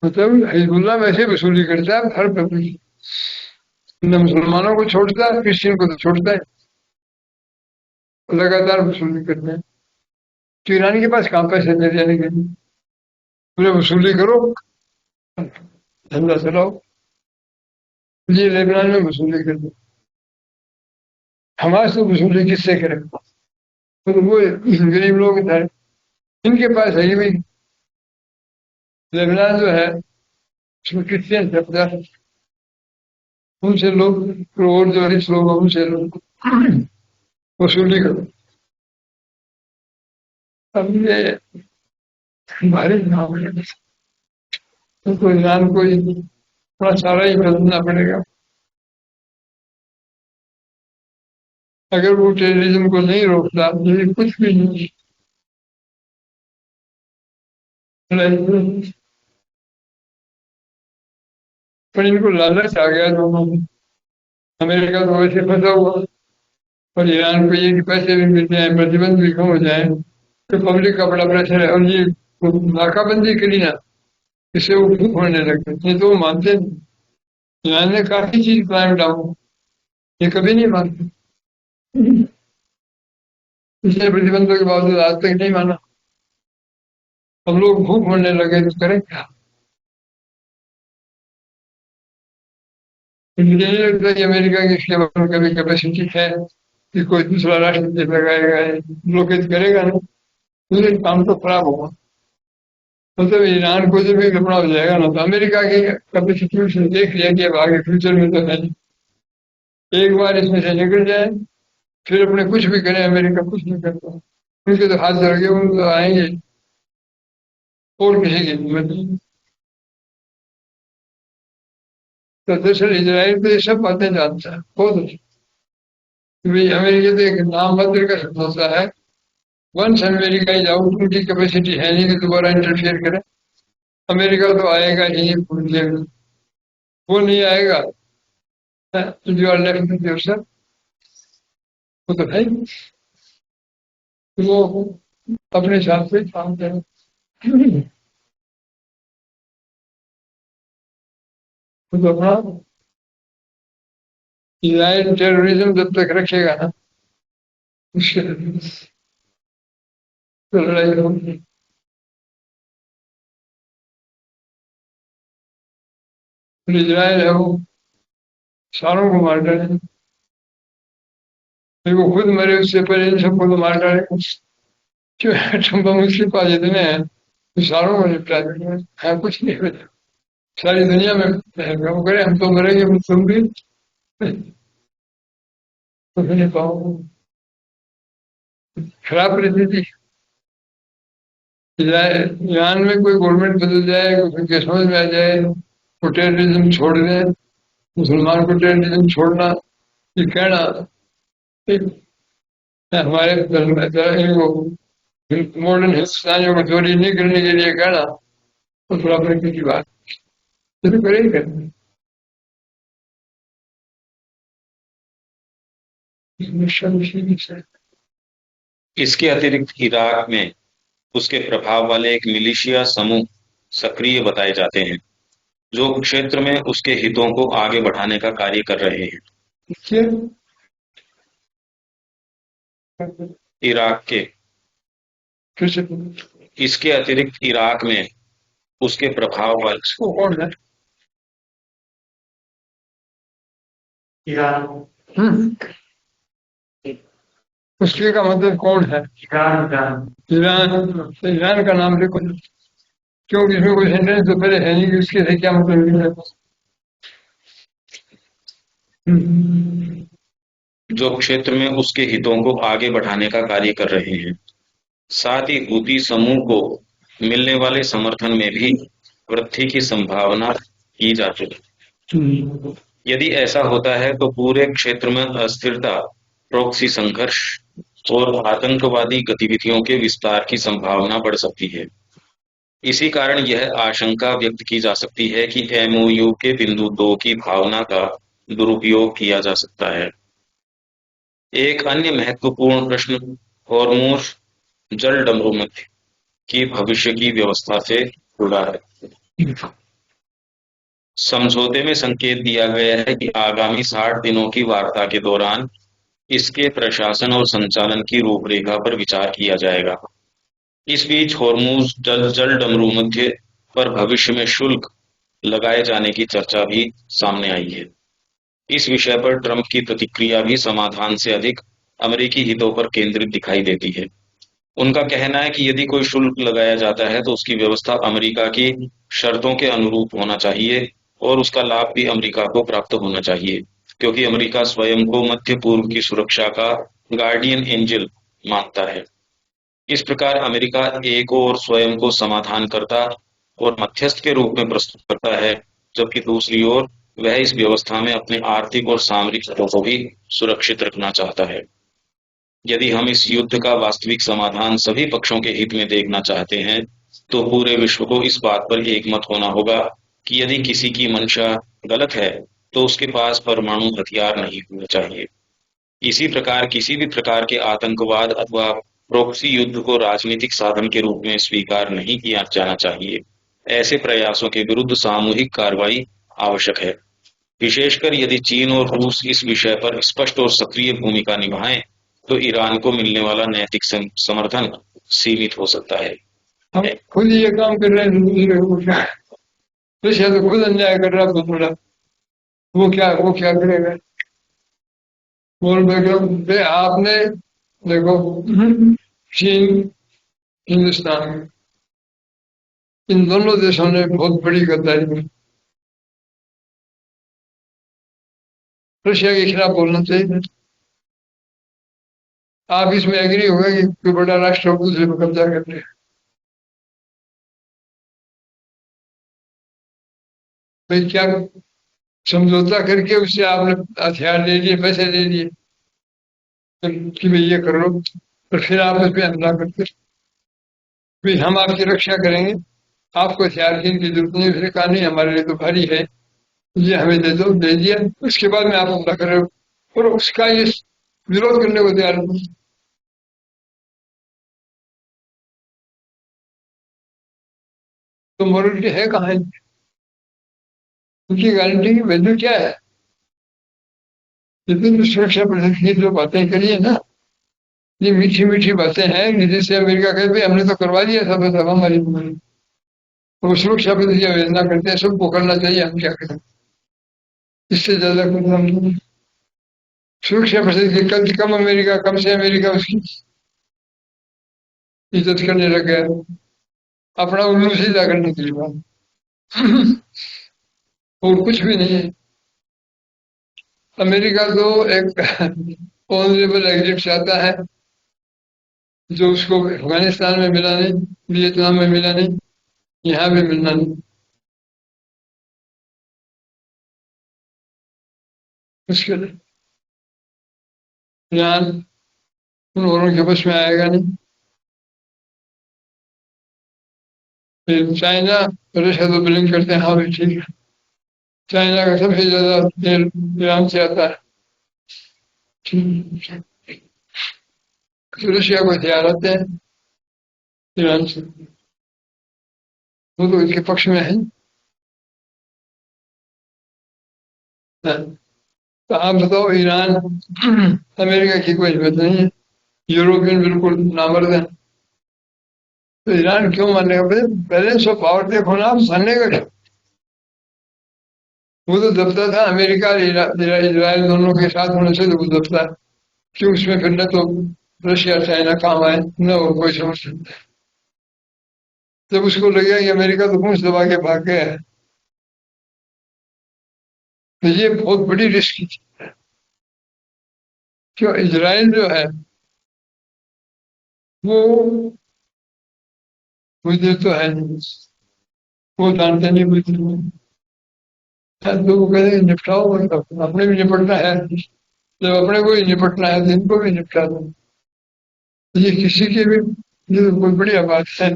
मतलब हिजबुल्लाह वैसे वसूली करता है हर पब्लिक, न मुसलमानों को छोड़ता है, क्रिश्चियन को तो छोड़ता है, लगातार वसूली करते हैं। तो ईरान के पास कहाँ पैसे दे देने के लिए? बोले वसूली करो, धंधा चलाओ। ये लेबनान में वसूली कर दो। हमारे से वसूली किससे करें? वो गरीब लोग थे, इनके पास है ही भाई। लेबनान जो है उसमें क्रिश्चियन है 50, उनसे लोग, और जो रिच लोग हैं, उनसे लोग वसूली करो। अब ये हमारे नाम है, तो ईरान को थोड़ा सारा ही बदलना पड़ेगा। अगर वो टेररिज्म को नहीं रोकता तो ये कुछ भी नहीं। पर इनको लालच आ गया दोनों में। अमेरिका तो वैसे फंसा हुआ, और ईरान को ये कि पैसे भी मिल जाए, प्रतिबंध भी कम हो जाए, तो पब्लिक का बड़ा प्रेशर है। और ये नाकाबंदी करी ना, इससे वो खूब होने लगे, नहीं तो वो मानते नहीं। ईरान ने काफी चीज क्लाइम डाउन, ये कभी नहीं मानते। इसलिए प्रतिबंधों के बावजूद आज तक नहीं माना। अब लोग भूख मरने लगे तो करें क्या? मुझे नहीं लगता कि अमेरिका की इसके बारे में कभी कैपेसिटी है कि कोई दूसरा राष्ट्र लगाएगा, ब्लॉकेज करेगा नहीं, तो काम तो खराब होगा। मतलब ईरान को जब भी घबरा हो जाएगा ना, तो अमेरिका की कैपेसिटी से देख लिया कि अब आगे फ्यूचर में तो है नहीं। एक बार इसमें से निकल जाए, फिर अपने कुछ भी करें, अमेरिका कुछ नहीं करता। उनके तो हाथ जड़ गए, उन तो आएंगे और किसी की हिम्मत नहीं। तो दरअसल इसराइल तो ये सब बातें जानता है बहुत अच्छा। भाई अमेरिका तो एक नाम मात्र का शब्द होता है। वंस अमेरिका इज आउट, उनकी कैपेसिटी है नहीं कि दोबारा इंटरफियर करे। अमेरिका तो आएगा ही नहीं पूछने में, वो नहीं आएगा। You are left with yourself, वो तो है ही। वो अपने हिसाब से काम करें। वो तो अपना इजराइल टेररिज्म जब तक रखेगा ना, उसके तो लड़ाई होगी। इजराइल है वो सारों को मार डाले, फिर वो खुद मरे उससे पहले इन सबको तो मार डालेगा। क्यों? एटम बम उसके पास इतने हैं, तो सारों को निपटा देंगे। हाँ, कुछ नहीं बचा सारी दुनिया में। हम करें, हम तो मरेंगे, तुम भी तो नहीं पाओ। खराब परिस्थिति। ईरान में कोई गवर्नमेंट बदल जाए, उनके समझ में आ जाए, वो टेररिज्म छोड़ दें, मुसलमान को टेररिज्म छोड़ना, ये कहना एक हमारे इनको मॉडर्न हिंदुस्तानियों को चोरी नहीं करने के लिए कहना, तो थोड़ा बड़ी की बात तो करे ही करना। इसके अतिरिक्त इराक में उसके प्रभाव वाले एक मिलिशिया समूह सक्रिय बताए जाते हैं, जो क्षेत्र में उसके हितों को आगे बढ़ाने का कार्य कर रहे हैं। देखिए, इराक के कैसे इसके अतिरिक्त इराक में उसके प्रभाव वाले वो कौन है? ईरान हम्म, उसके का मतलब कौन है? Iran Iran Iran. तो ईरान का नाम लिखो, क्योंकि इसमें कोई सेंटेंस तो पहले है नहीं कि उसके से क्या मतलब है। हम्म, जो क्षेत्र में उसके हितों को आगे बढ़ाने का कार्य कर रहे हैं। साथ ही हूती समूह को मिलने वाले समर्थन में भी वृद्धि की संभावना की जाती है। यदि ऐसा होता है तो पूरे क्षेत्र में अस्थिरता, प्रॉक्सी संघर्ष और आतंकवादी गतिविधियों के विस्तार की संभावना बढ़ सकती है। इसी कारण यह आशंका व्यक्त की जा सकती है कि एमओयू के बिंदु 2 की भावना का दुरुपयोग किया जा सकता है। एक अन्य महत्वपूर्ण प्रश्न हॉर्मुज जल डमरूमध्य की भविष्य की व्यवस्था से जुड़ा है। समझौते में संकेत दिया गया है कि आगामी 60 दिनों की वार्ता के दौरान इसके प्रशासन और संचालन की रूपरेखा पर विचार किया जाएगा। इस बीच हॉर्मुज जल डमरूमध्य पर भविष्य में शुल्क लगाए जाने की चर्चा भी सामने आई है। इस विषय पर ट्रंप की प्रतिक्रिया भी समाधान से अधिक अमेरिकी हितों पर केंद्रित दिखाई देती है। उनका कहना है कि यदि कोई शुल्क लगाया जाता है तो उसकी व्यवस्था अमेरिका की शर्तों के अनुरूप होना चाहिए और उसका लाभ भी अमेरिका को प्राप्त होना चाहिए, क्योंकि अमेरिका स्वयं को मध्य पूर्व की सुरक्षा का गार्डियन एंजल मानता है। इस प्रकार अमेरिका एक ओर स्वयं को समाधानकर्ता और मध्यस्थ के रूप में प्रस्तुत करता है, जबकि दूसरी ओर वह इस व्यवस्था में अपने आर्थिक और सामरिक हितों को भी सुरक्षित रखना चाहता है। यदि हम इस युद्ध का वास्तविक समाधान सभी पक्षों के हित में देखना चाहते हैं, तो पूरे विश्व को इस बात पर एकमत होना होगा कि यदि किसी की मंशा गलत है, तो उसके पास परमाणु हथियार नहीं होने चाहिए। इसी प्रकार किसी भी प्रकार के आतंकवाद अथवा प्रॉक्सी युद्ध को राजनीतिक साधन के रूप में स्वीकार नहीं किया जाना चाहिए। ऐसे प्रयासों के विरुद्ध सामूहिक कार्रवाई आवश्यक है, विशेषकर यदि चीन और रूस इस विषय पर स्पष्ट और सक्रिय भूमिका निभाएं, तो ईरान को मिलने वाला नैतिक समर्थन सीमित हो सकता है। हम खुद ये काम कर रहे हैं, दूसरे को क्या? रशिया तो खुद अन्याय कर रहा है बहुत बड़ा। वो क्या करेगा? बोल रहे आपने देखो, चीन, हिंदुस्तान, इन दोनों देशों ने बहुत बड़ी गद्दारी की। रशिया के खिलाफ बोलना चाहिए। आप इसमें एग्री होगा कि कोई बड़ा राष्ट्र दूसरे पर कब्जा कर ले। भाई क्या समझौता करके उससे आपने हथियार ले लिए, पैसे ले लिए कि भाई ये कर लो, और फिर आप उस पर हमला करते, भाई हम आपकी रक्षा करेंगे, आपको हथियार की इनकी जरूरत नहीं। उसने कहा नहीं, हमारे लिए तो भारी है, ये हमें दे दो, दे दिया। उसके बाद में आप हमला कर रहे हो और उसका ये विरोध करने को तैयार नहीं। तो मोरलिटी है कहाँ है? उनकी गारंटी की वैल्यू क्या है? जितनी भी सुरक्षा परिषद की जो बातें करी है ना, ये मीठी मीठी बातें हैं, जिससे अमेरिका कहते भाई हमने तो करवा दिया सब, सब हमारी हमारी। तो सुरक्षा परिषद योजना करते हैं, सबको करना चाहिए, हम क्या करें? इससे ज्यादा कुछ हम नहीं। सुरक्षा परिषद की कम से कम अमेरिका, कम से अमेरिका उसकी इज्जत करने लग गया, अपना उल्लू सीधा करने के लिए बात। और कुछ भी नहीं है। अमेरिका तो एक ऑनरेबल एग्जिट चाहता है, जो उसको अफगानिस्तान में मिला नहीं, वियतनाम में मिला नहीं, यहाँ भी मिलना नहीं। मुश्किल है, ईरान उन औरों के बस में आएगा नहीं। फिर चाइना, रशिया तो बिलिंग करते हैं, हाँ भाई ठीक है। चाइना का सबसे ज्यादा तेल ईरान से आता है। ठीक है। तो रशिया को हथियार आते हैं, ईरान से, वो तो इसके पक्ष में है। तो आप बताओ, ईरान अमेरिका की कोई हिम्मत नहीं है, यूरोपियन बिल्कुल नामर्द है। तो ईरान क्यों मानेगा? बैलेंस ऑफ पावर देखो ना, आप मानेगा क्या? वो तो दबता था अमेरिका और इजराइल दोनों के साथ होने से, तो वो दबता है। क्यों उसमें फिर न तो रशिया चाइना काम आए, न और कोई समस्या। जब उसको लगेगा कि अमेरिका तो पूंछ दबा के भाग गया है, तो ये बहुत बड़ी रिस्क की चीज है। क्यों? इजराइल जो है वो मुझे तो है नहीं, वो जानते नहीं कुछ नहीं। तो वो कहते हैं निपटाओ, मतलब अपने भी निपटना है, जब अपने को ही निपटना है तो इनको भी निपटा दो। तो ये किसी के भी, ये तो कोई बढ़िया बात है।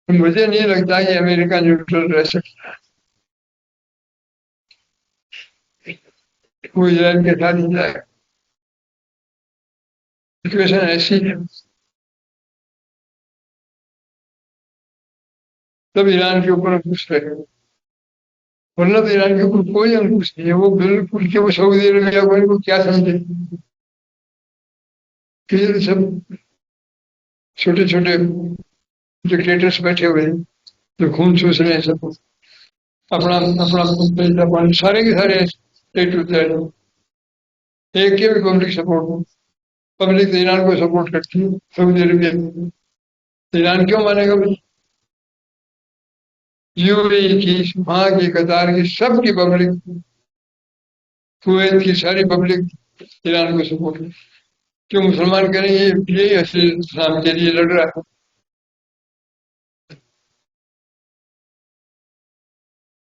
मुझे नहीं लगता कि अमेरिका न्यूट्रल रह सकता है, वो इजराइल के साथ नहीं जाएगा। सिचुएशन ऐसी है। तब ईरान के ऊपर अंकुश रहेगा, वरना तो ईरान के ऊपर कोई अंकुश नहीं है। वो बिल्कुल के वो सऊदी अरबिया को इनको क्या समझे कि ये सब छोटे छोटे डिक्टेटर्स बैठे हुए हैं जो खून चूस रहे हैं सब, अपना अपना पैसा पानी सारे के सारे स्टेट होते हैं। एक के भी पब्लिक सपोर्ट हो, पब्लिक तो ईरान को सपोर्ट करती है, सऊदी अरबिया को। तो ईरान क्यों मानेगा भाई? यूएई की, वहां की, कतार की, सबकी पब्लिक, कुवैत की सारी पब्लिक ईरान को सपोर्ट है। क्यों? मुसलमान करेंगे यही असली इस्लाम के लिए लड़ रहा है।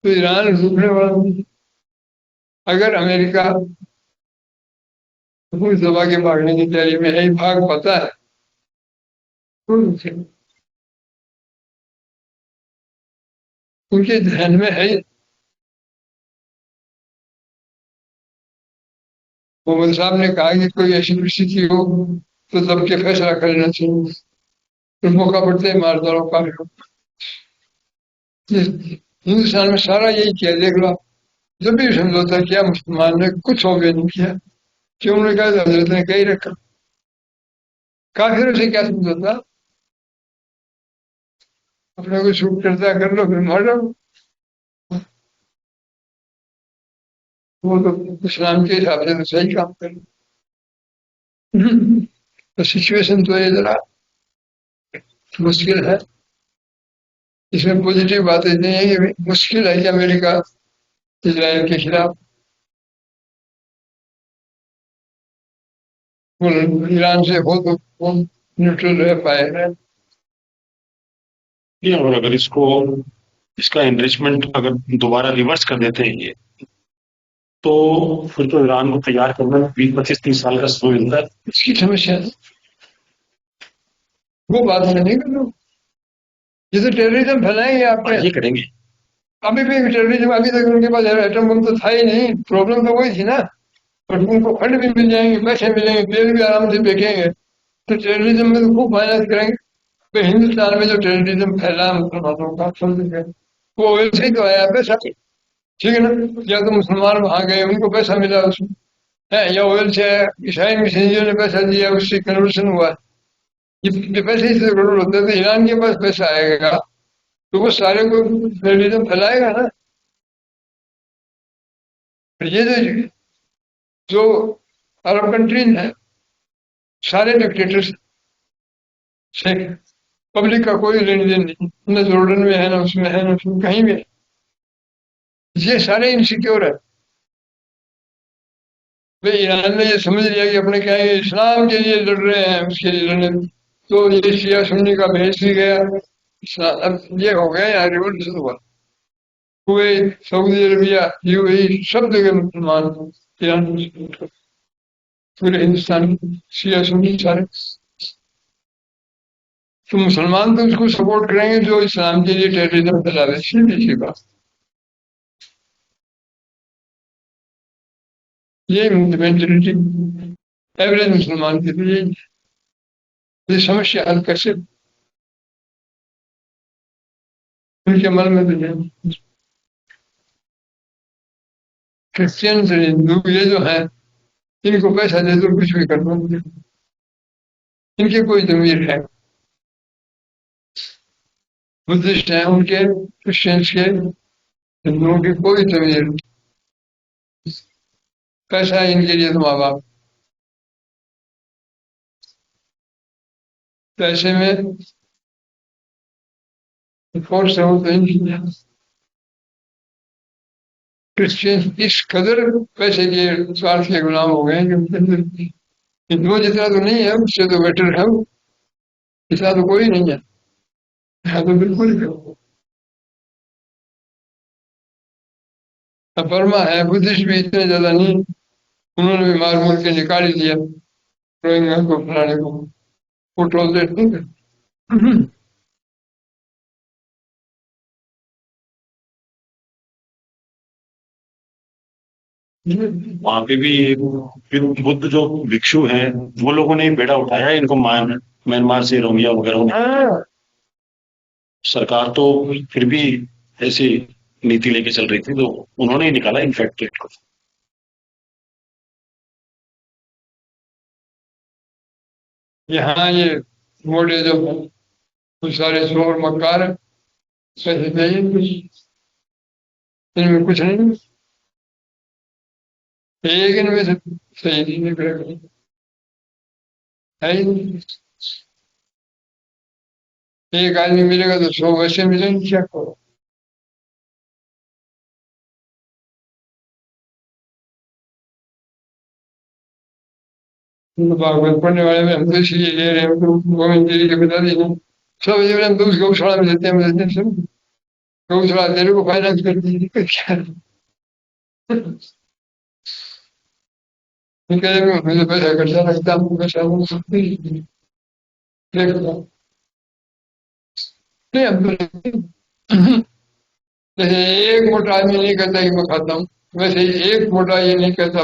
तो ईरान रुकने वाला नहीं। अगर अमेरिका हुकूमत दबा के भागने की तैयारी में है, भाग पाता है तो उनके ध्यान में है। मोहम्मद साहब ने कहा कि कोई ऐसी परिस्थिति हो तो दब के फैसला कर लेना चाहिए, फिर मौका पड़ते ही मार डालो कार्य को। हिंदुस्तान में सारा यही किया, देख लो। जब भी समझौता किया मुसलमान ने, कुछ हो गया नहीं किया। क्यों? उन्होंने कहा हजरत ने कही रखा, काफिरों से क्या समझौता? अपने को शूट करता कर लो, फिर मार डालो। वो तो इस्लाम के हिसाब से तो सही काम कर लो। तो सिचुएशन तो ये जरा मुश्किल है। इसमें पॉजिटिव बात इतनी है कि मुश्किल है कि अमेरिका इजराइल के खिलाफ, वो ईरान से हो तो वो न्यूट्रल रह पाएगा। नहीं, और अगर इसको, इसका एनरिचमेंट अगर दोबारा रिवर्स कर देते हैं ये, तो फिर तो ईरान को तैयार करने में 20-25-30 साल का समय मिलता है। इसकी समस्या है, वो बात मैं नहीं कर रहा हूँ। ये तो टेररिज्म फैलाएंगे आप ये करेंगे। अभी भी टेररिज्म, अभी तक उनके पास एटम बम तो था ही नहीं, प्रॉब्लम तो वही थी ना। और उनको फंड भी मिल जाएंगे, पैसे मिलेंगे, तेल भी आराम से बेचेंगे, तो टेररिज्म में तो खूब फाइनेंस करेंगे। तो हिंदुस्तान में जो टेररिज्म फैला मुसलमानों का, समझ गए, वो ऑयल से ही तो आया पैसा, ठीक है ना? या तो मुसलमान वहां गए, उनको पैसा मिला उसमें है, या ऑयल से आया, ईसाई मिशनरियों ने पैसा दिया, उससे कन्वर्सन हुआ। ये पैसे से जरूर होते हैं। तो ईरान के पास पैसा आएगा तो वो सारे को टेररिज्म फैलाएगा ना। ये जो अरब कंट्रीज है, सारे डिक्टेटर्स से पब्लिक का कोई लेन देन नहीं, न जॉर्डन में है, ना उसमें है, ना उसमें कहीं भी है। ये सारे इनसिक्योर है। भाई ईरान ने ये समझ लिया कि अपने क्या है, इस्लाम के लिए लड़ रहे हैं, उसके लिए लड़ने, तो ये शिया सुन्नी का भेज भी गया। अब ये हो गया, यहाँ रिवोल्यूशन हुआ। कुवैत, सऊदी अरबिया, यूएई, सब जगह मुसलमान ईरान पूरे हिंदुस्तान शिया सुन्नी सारे। तो मुसलमान तो उसको सपोर्ट करेंगे जो इस्लाम के लिए टेररिज्म फैला रहे, सीधी सी बात। ये मेंटलिटी एवरेज मुसलमान की, तो ये समस्या हल कैसे उनके मन में तो नहीं। क्रिश्चियन से हिंदू ये जो है, इनको पैसा दे दो कुछ भी कर दो, इनकी कोई जमीर है। बुद्धिस्ट है उनके, क्रिश्चियंस के, हिंदुओं की कोई जमीर नहीं। पैसा है इनके लिए तो माँ बाप, पैसे में फोर्स हो तो इनकी। क्रिश्चियन इस कदर पैसे के स्वार्थ के गुलाम हो गए हैं कि हिंदुओं जितना तो नहीं है, उससे तो बेटर है वो, इतना तो कोई नहीं है, यहाँ तो बिल्कुल ही है। अब बर्मा है, बुद्धिस्ट भी इतने ज्यादा नहीं, उन्होंने भी मार मूर के निकाल ही दिया रोहिंग्या को, फलाने को, वो टोलरेट नहीं करते। वहां पे भी फिर बुद्ध जो भिक्षु हैं वो लोगों ने बेड़ा उठाया इनको म्यांमार से रोहिंग्या वगैरह में। हाँ, सरकार तो फिर भी ऐसी नीति लेके चल रही थी, तो उन्होंने ही निकाला इनफैक्ट को। यहाँ ये मोड़े जो है, वो सारे शोर मकार है, पैसे चाहिए, इनमें कुछ नहीं, एक इनमें से सही नहीं निकलेगा, है ही नहीं। एक आदमी मिलेगा तो 100 वैसे मिलेंगे, क्या करो। भागवत पढ़ने वाले में हम तो इसलिए ले रहे हैं, तो गोविंद जी के बता दीजिए, सब ये हम तो उस गौशाला में देते हैं, देते हैं सब गौशाला तेरे को फाइनेंस कर दीजिए, क्या मुझे पैसा खर्चा लगता है, पैसा देखो नहीं, हम तो जैसे एक मोटा आदमी नहीं कहता कि मैं खाता हूँ, वैसे ही एक मोटा ये नहीं कहता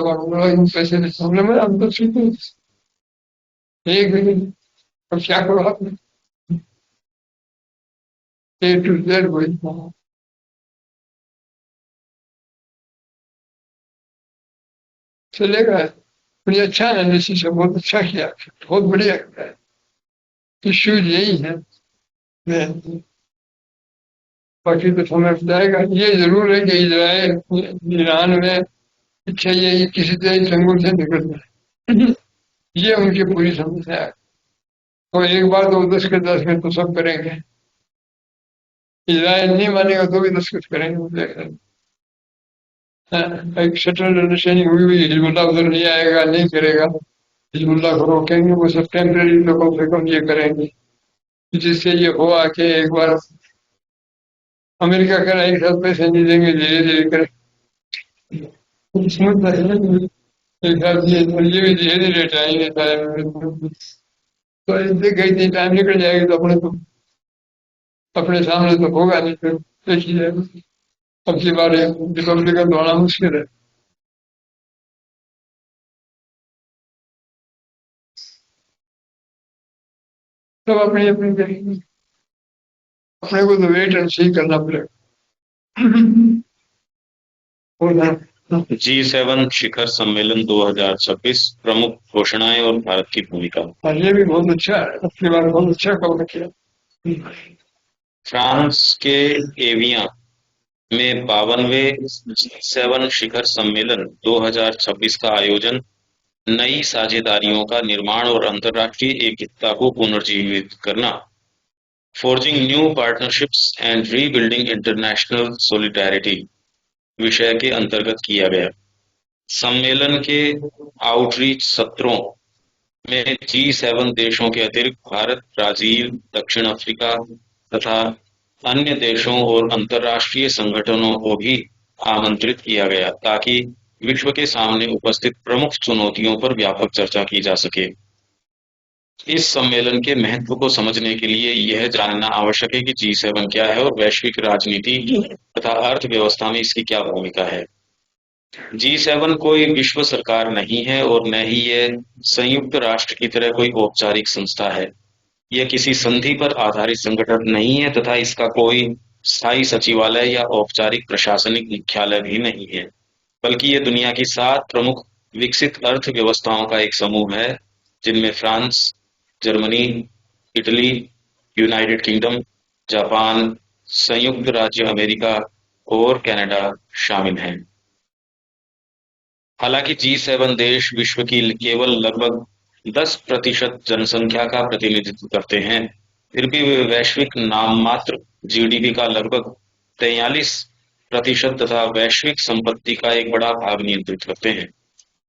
इन पैसे देता हूँ, मैं हम तो सीखते एक भी नहीं। अब क्या करो आप, ए टू जेड वही चलेगा। बड़ी अच्छा एनालिसिस है, बहुत अच्छा किया, बहुत बढ़िया किया है। इश्यूज यही है, बाकी तो समझ जाएगा। ये जरूर है कि इजराइल ईरान में इच्छा ये किसी तरह संगुल से निकल जाए, ये उनकी पूरी समस्या है। तो एक बार तो 10 के 10 में तो सब करेंगे, इजराइल नहीं मानेगा तो भी 10 करेंगे, मुझे एक सेटल्ड अंडरस्टैंडिंग हुई हुई, हिजबुल्ला उधर नहीं आएगा, नहीं करेगा, हिजबुल्ला को रोकेंगे, वो सब टेम्परेरी तो कम से कम ये करेंगे, जिससे ये हो आके एक बार अमेरिका का एक साथ पैसे नहीं देंगे, धीरे धीरे करें, समझ रहे हैं? एक साथ ये भी धीरे धीरे टाइम तो देखिए इतनी टाइम निकल जाएगी तो अपने सामने तो होगा नहीं, फिर देखी जाएगा। अब की बार रिपब्लिकन तो आना मुश्किल है। सब अपनी अपनी करेंगे, अपने को तो वेट एंड सी करना पड़ेगा। G7 शिखर सम्मेलन 2026 प्रमुख घोषणाएं और भारत की भूमिका। और ये भी बहुत अच्छा है, अब की बार बहुत अच्छा कवर किया। फ्रांस के एवियां में 52वें G7 शिखर सम्मेलन 2026 का आयोजन नई साझेदारियों का निर्माण और अंतर्राष्ट्रीय एकता को पुनर्जीवित करना, forging new partnerships and rebuilding international solidarity विषय के अंतर्गत किया गया। सम्मेलन के आउटरीच सत्रों में G7 देशों के अतिरिक्त भारत, ब्राजील, दक्षिण अफ्रीका तथा अन्य देशों और अंतर्राष्ट्रीय संगठनों को भी आमंत्रित किया गया, ताकि विश्व के सामने उपस्थित प्रमुख चुनौतियों पर व्यापक चर्चा की जा सके। इस सम्मेलन के महत्व को समझने के लिए यह जानना आवश्यक है कि G7 क्या है और वैश्विक राजनीति तथा अर्थव्यवस्था में इसकी क्या भूमिका है। G7 कोई विश्व सरकार नहीं है और न ही यह संयुक्त राष्ट्र की तरह कोई औपचारिक संस्था है। यह किसी संधि पर आधारित संगठन नहीं है तथा इसका कोई स्थायी सचिवालय या औपचारिक प्रशासनिक मुख्यालय भी नहीं है, बल्कि ये दुनिया की 7 प्रमुख विकसित अर्थव्यवस्थाओं का एक समूह है, जिनमें France, Germany, Italy, United kingdom, Japan, संयुक्त राज्य अमेरिका और कनाडा शामिल हैं। हालांकि G7 देश विश्व की केवल लगभग 10% जनसंख्या का प्रतिनिधित्व करते हैं, फिर भी वे वैश्विक नाममात्र जीडीपी का लगभग 43% तथा वैश्विक संपत्ति का एक बड़ा भाग नियंत्रित करते हैं।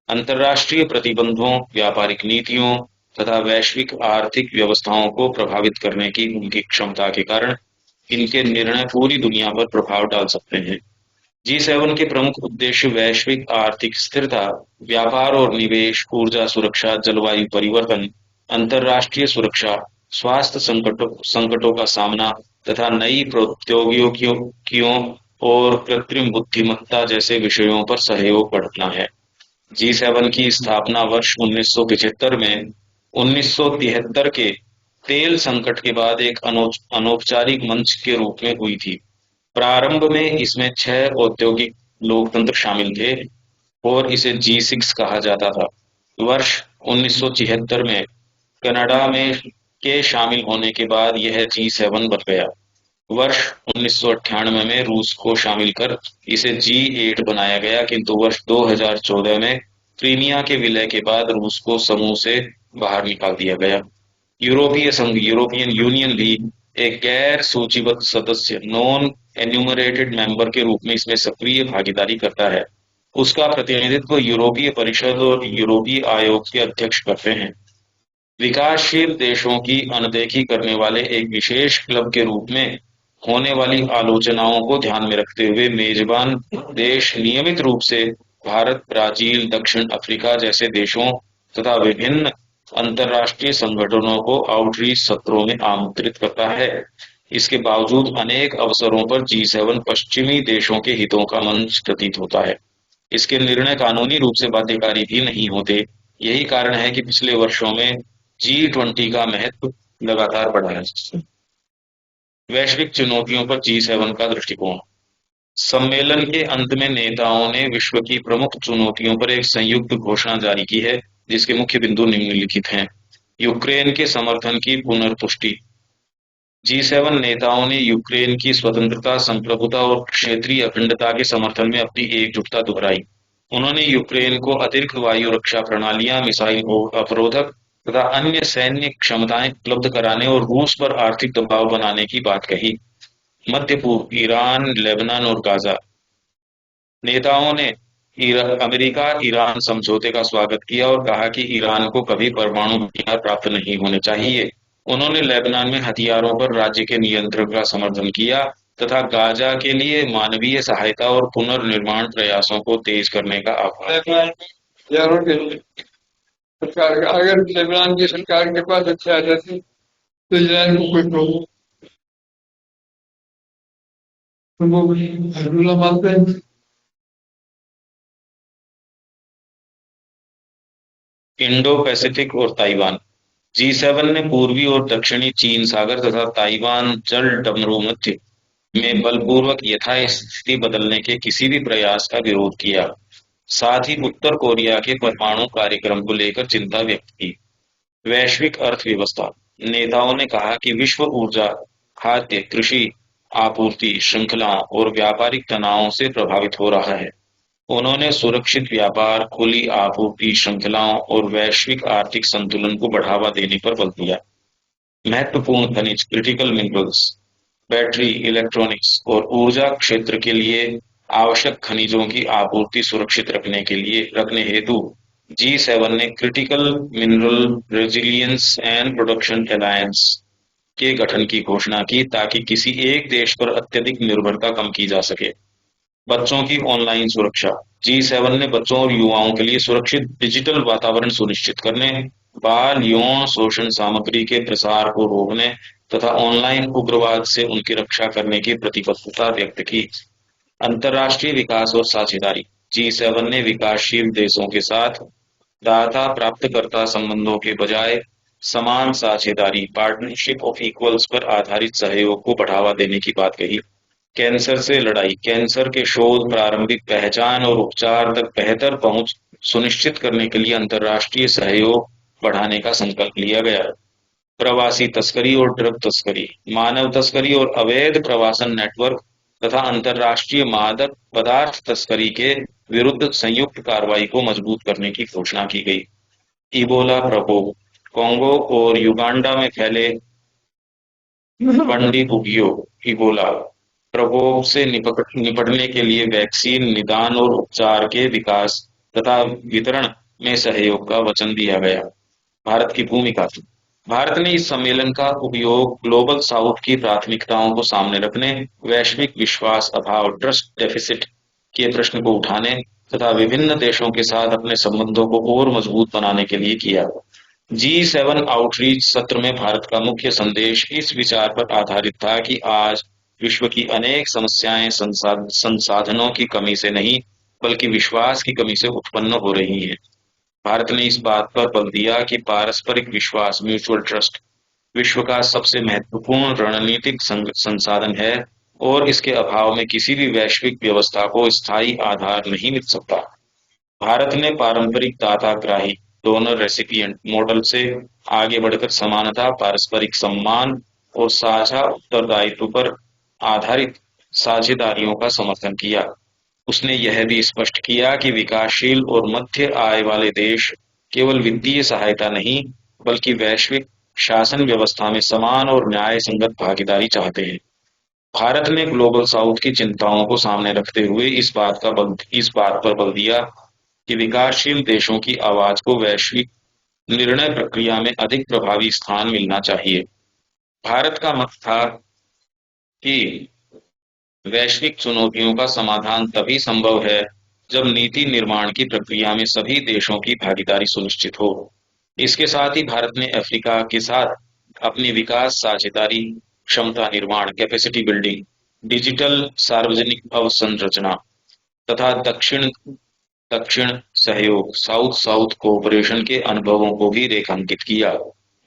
अंतर्राष्ट्रीय प्रतिबंधों, व्यापारिक नीतियों तथा वैश्विक आर्थिक व्यवस्थाओं को प्रभावित करने की उनकी क्षमता के कारण इनके निर्णय पूरी दुनिया पर प्रभाव डाल सकते हैं। G7 के प्रमुख उद्देश्य वैश्विक आर्थिक स्थिरता, व्यापार और निवेश, ऊर्जा सुरक्षा, जलवायु परिवर्तन, अंतर्राष्ट्रीय सुरक्षा, स्वास्थ्य संकटों का सामना तथा नई प्रौद्योगिकियों और कृत्रिम बुद्धिमत्ता जैसे विषयों पर सहयोग बढ़ाना है। G7 की स्थापना वर्ष 1975 में 1973 के तेल संकट के बाद एक अनौपचारिक मंच के रूप में हुई थी। प्रारंभ में इसमें 6 औद्योगिक लोकतंत्र शामिल थे और इसे G6 कहा जाता था। वर्ष 1976 में कनाडा में के शामिल होने के बाद यह G7 बन गया। वर्ष 1998 में रूस को शामिल कर इसे G8 बनाया गया, किंतु वर्ष 2014 में क्रीमिया के विलय के बाद रूस को समूह से बाहर निकाल दिया गया। यूरोपीय संघ यूरोपियन यूनियन भी एक गैर सूचीबद्ध सदस्य नॉन एन्यूमरेटेड मेंबर के रूप में इसमें सक्रिय भागीदारी करता है। उसका प्रतिनिधित्व यूरोपीय परिषद और यूरोपीय आयोग के अध्यक्ष करते हैं। विकासशील देशों की अनदेखी करने वाले एक विशेष क्लब के रूप में होने वाली आलोचनाओं को ध्यान में रखते हुए मेजबान देश नियमित रूप से भारत, ब्राजील, दक्षिण अफ्रीका जैसे देशों तथा विभिन्न अंतर्राष्ट्रीय संगठनों को आउटरीच सत्रों में आमंत्रित करता है। इसके बावजूद अनेक अवसरों पर G7 पश्चिमी देशों के हितों का मंच प्रतीत होता है। इसके निर्णय कानूनी रूप से बाध्यकारी भी नहीं होते। यही कारण है कि पिछले वर्षों में G20 का महत्व लगातार बढ़ा है। वैश्विक चुनौतियों पर G7 का दृष्टिकोण। सम्मेलन के अंत में नेताओं ने विश्व की प्रमुख चुनौतियों पर एक संयुक्त घोषणा जारी की है, जिसके मुख्य बिंदु निम्नलिखित हैं। यूक्रेन के समर्थन की पुनर्पुष्टि। G7 नेताओं ने यूक्रेन की स्वतंत्रता, संप्रभुता और क्षेत्रीय अखंडता के समर्थन में अपनी एकजुटता दोहराई। उन्होंने यूक्रेन को अतिरिक्त वायु रक्षा प्रणालियां, मिसाइल अवरोधक तथा अन्य सैन्य क्षमताएं उपलब्ध कराने और रूस पर आर्थिक दबाव बनाने की बात कही। मध्य पूर्व, ईरान, लेबनान और गाजा। नेताओं ने अमेरिका ईरान समझौते का स्वागत किया और कहा कि ईरान को कभी परमाणु हथियार प्राप्त नहीं होने चाहिए। उन्होंने लेबनान में हथियारों पर राज्य के नियंत्रण का समर्थन किया तथा गाजा के लिए मानवीय सहायता और पुनर्निर्माण प्रयासों को तेज करने का आह्वान किया। हथियारों के लिए सरकार अगर लेबनान की सरकार के पास हथियार रहते तो इजराइल को कोई प्रॉब्लम, वो हजरुल्लाह मानते हैं। इंडो पैसिफिक और ताइवान। G7 ने पूर्वी और दक्षिणी चीन सागर तथा ताइवान जल डमरू मध्य में बलपूर्वक यथास्थिति बदलने के किसी भी प्रयास का विरोध किया। साथ ही उत्तर कोरिया के परमाणु कार्यक्रम को लेकर चिंता व्यक्त की। वैश्विक अर्थव्यवस्था। नेताओं ने कहा कि विश्व ऊर्जा, खाद्य, कृषि, आपूर्ति श्रृंखलाओं और व्यापारिक तनावों से प्रभावित हो रहा है। उन्होंने सुरक्षित व्यापार, खुली आपूर्ति श्रृंखलाओं और वैश्विक आर्थिक संतुलन को बढ़ावा देने पर बल दिया। महत्वपूर्ण खनिज क्रिटिकल मिनरल्स, बैटरी, इलेक्ट्रॉनिक्स और ऊर्जा क्षेत्र के लिए आवश्यक खनिजों की आपूर्ति सुरक्षित रखने हेतु G7 ने critical mineral resilience and production alliance के गठन की घोषणा की, ताकि किसी एक देश पर अत्यधिक निर्भरता कम की जा सके। बच्चों की ऑनलाइन सुरक्षा। G7 ने बच्चों और युवाओं के लिए सुरक्षित डिजिटल वातावरण सुनिश्चित करने, बाल यौन शोषण सामग्री के प्रसार को रोकने तथा ऑनलाइन उग्रवाद से उनकी रक्षा करने की प्रतिबद्धता व्यक्त की। अंतर्राष्ट्रीय विकास और साझेदारी। G7 ने विकासशील देशों के साथ दाता प्राप्तकर्ता संबंधों के बजाय समान साझेदारी पार्टनरशिप ऑफ इक्वल्स पर आधारित सहयोग को बढ़ावा देने की बात कही। कैंसर से लड़ाई कैंसर के शोध प्रारंभिक पहचान और उपचार तक बेहतर पहुंच सुनिश्चित करने के लिए अंतर्राष्ट्रीय सहयोग बढ़ाने का संकल्प लिया गया। प्रवासी तस्करी और ड्रग तस्करी मानव तस्करी और अवैध प्रवासन नेटवर्क तथा अंतर्राष्ट्रीय मादक पदार्थ तस्करी के विरुद्ध संयुक्त कार्रवाई को मजबूत करने की घोषणा की गई। इबोला प्रकोप कोंगो और युगांडा में फैले पंडी बुगियो इबोला प्रकोप से निपटने के लिए वैक्सीन निदान और उपचार के विकास तथा वितरण में सहयोग का वचन दिया गया। भारत की भूमिका भारत ने इस सम्मेलन का उपयोग ग्लोबल साउथ की प्राथमिकताओं को सामने रखने, वैश्विक विश्वास अभाव ट्रस्ट डेफिसिट के प्रश्न को उठाने तथा विभिन्न देशों के साथ अपने संबंधों को और मजबूत बनाने के लिए किया। G7 आउटरीच सत्र में भारत का मुख्य संदेश इस विचार पर आधारित था कि आज विश्व की अनेक समस्याएं संसाधनों की कमी से नहीं, बल्कि विश्वास की कमी से उत्पन्न हो रही हैं। भारत ने इस बात पर बल दिया कि पारस्परिक विश्वास म्यूचुअल ट्रस्ट विश्व का सबसे महत्वपूर्ण रणनीतिक संसाधन है और इसके अभाव में किसी भी वैश्विक व्यवस्था को स्थायी आधार नहीं मिल सकता। भारत ने पारंपरिक दाताग्राही डोनर रेसिपिएंट मॉडल से आगे बढ़कर समानता, पारस्परिक सम्मान और साझा उत्तरदायित्व पर आधारित साझेदारियों का समर्थन किया। उसने यह भी स्पष्ट किया कि विकासशील और मध्य आय वाले देश केवल वित्तीय सहायता नहीं, बल्कि वैश्विक शासन व्यवस्था में समान और न्याय संगत भागीदारी चाहते हैं। भारत ने ग्लोबल साउथ की चिंताओं को सामने रखते हुए इस बात पर बल दिया कि विकासशील देशों की आवाज को वैश्विक निर्णय प्रक्रिया में अधिक प्रभावी स्थान मिलना चाहिए। भारत का मत था कि वैश्विक चुनौतियों का समाधान तभी संभव है जब नीति निर्माण की प्रक्रिया में सभी देशों की भागीदारी सुनिश्चित हो। इसके साथ ही भारत ने अफ्रीका के साथ अपनी विकास साझेदारी, क्षमता निर्माण कैपेसिटी बिल्डिंग, डिजिटल सार्वजनिक अवसंरचना तथा दक्षिण दक्षिण सहयोग साउथ साउथ कोऑपरेशन के अनुभवों को भी रेखांकित किया।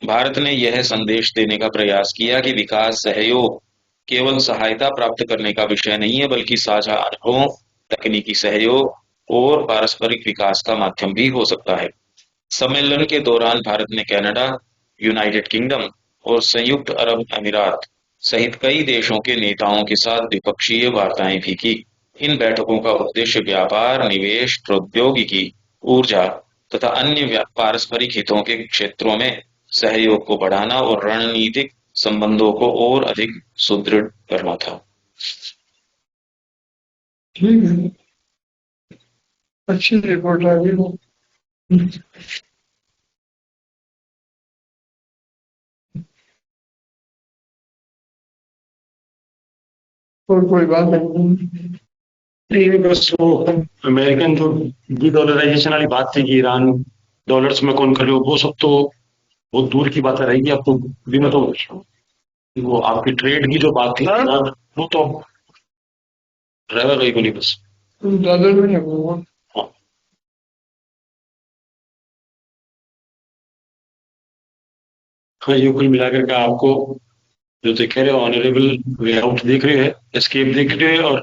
भारत ने यह संदेश देने का प्रयास किया कि विकास सहयोग केवल सहायता प्राप्त करने का विषय नहीं है, बल्कि साझा अनुभवों, तकनीकी सहयोग और पारस्परिक विकास का माध्यम भी हो सकता है। सम्मेलन के दौरान भारत ने कनाडा, यूनाइटेड किंगडम और संयुक्त अरब अमीरात सहित कई देशों के नेताओं के साथ द्विपक्षीय वार्ताएं भी की। इन बैठकों का उद्देश्य व्यापार, निवेश, प्रौद्योगिकी, ऊर्जा तथा अन्य पारस्परिक हितों के क्षेत्रों में सहयोग को बढ़ाना और रणनीतिक संबंधों को और अधिक सुदृढ़ करना था। ठीक है, अच्छी रिपोर्ट आ गई। और कोई बात नहीं। नहीं, बस वो अमेरिकन जो डॉलराइजेशन वाली बात थी कि ईरान डॉलर्स में कौन करे, वो सब तो बहुत दूर की बातें रहेगी। अब तो भी मैं तो वो आपकी ट्रेड की जो बात थी वो तो रहेगा कहीं को नहीं बस। डॉलर में नहीं होगा। हाँ, ये कुल मिलाकर के आपको जो देख रहे हो ऑनरेबल वे आउट देख रहे हैं, एस्केप देख रहे हैं, और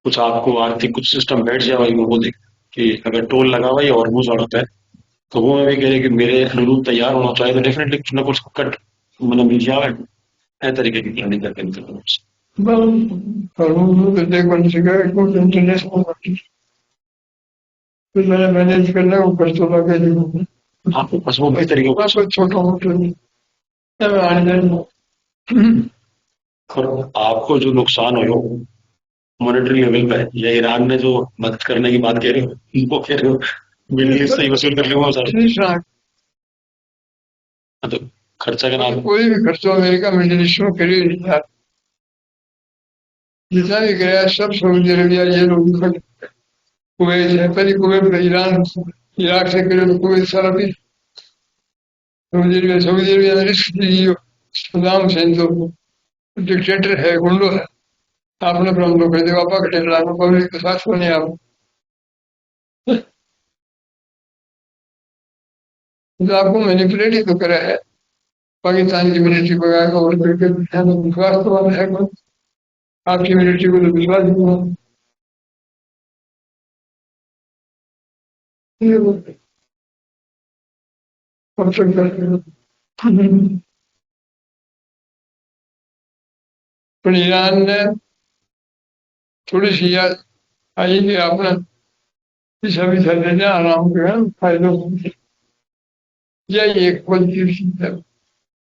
कुछ आपको आर्थिक कुछ सिस्टम बैठ जाए भाई वो देख कि अगर टोल लगा हुआ या और होता है तो वो मैं भी कह रहे कि मेरे अनुरूप तैयार होना चाहिए, तो डेफिनेटली कुछ ना कुछ कट मतलब मिल जाए ऐ तरीके की प्लानिंग करके निकलना। इंटरनेशनल फिर मैंने मैनेज करना वो कर तो लगे आपको बस वो भी तरीके कोई छोटा मोटा नहीं। और आपको जो नुकसान हो मॉनेटरी लेवल पे, या ईरान ने जो मदद करने की बात कह रहे हो, इनको कह रहे हो मिडिल ईस्ट से ही वसूल कर लूंगा सारा। तो खर्चा का नाम कोई भी खर्चा अमेरिका मिडिल ईस्ट में करिए यार, जितना भी गया सब सऊदी अरबिया ये लोग कुवैत है, पहले कुवैत ईरान इराक से करे तो कुवैत सारा भी सऊदी अरबिया ने रिस्क ली। सदाम हुसैन तो डिक्टेटर है, गुंडो है, आपने अपना हम लोग कर दिया, आपा कटे पब्लिक के साथ होने आप तो आपको मैनिपुलेट ही तो करा है, पाकिस्तान की मिलिट्री भगा और करके विश्वास तो वाला है कौन? आपकी मिलिट्री को तो विश्वास नहीं हुआ। ये वो कब तक करते हो? पर ईरान ने थोड़ी सी याद आई कि आपने पीछा पीछा लेने आराम के फायदों, यही एक पॉजिटिव चीज है।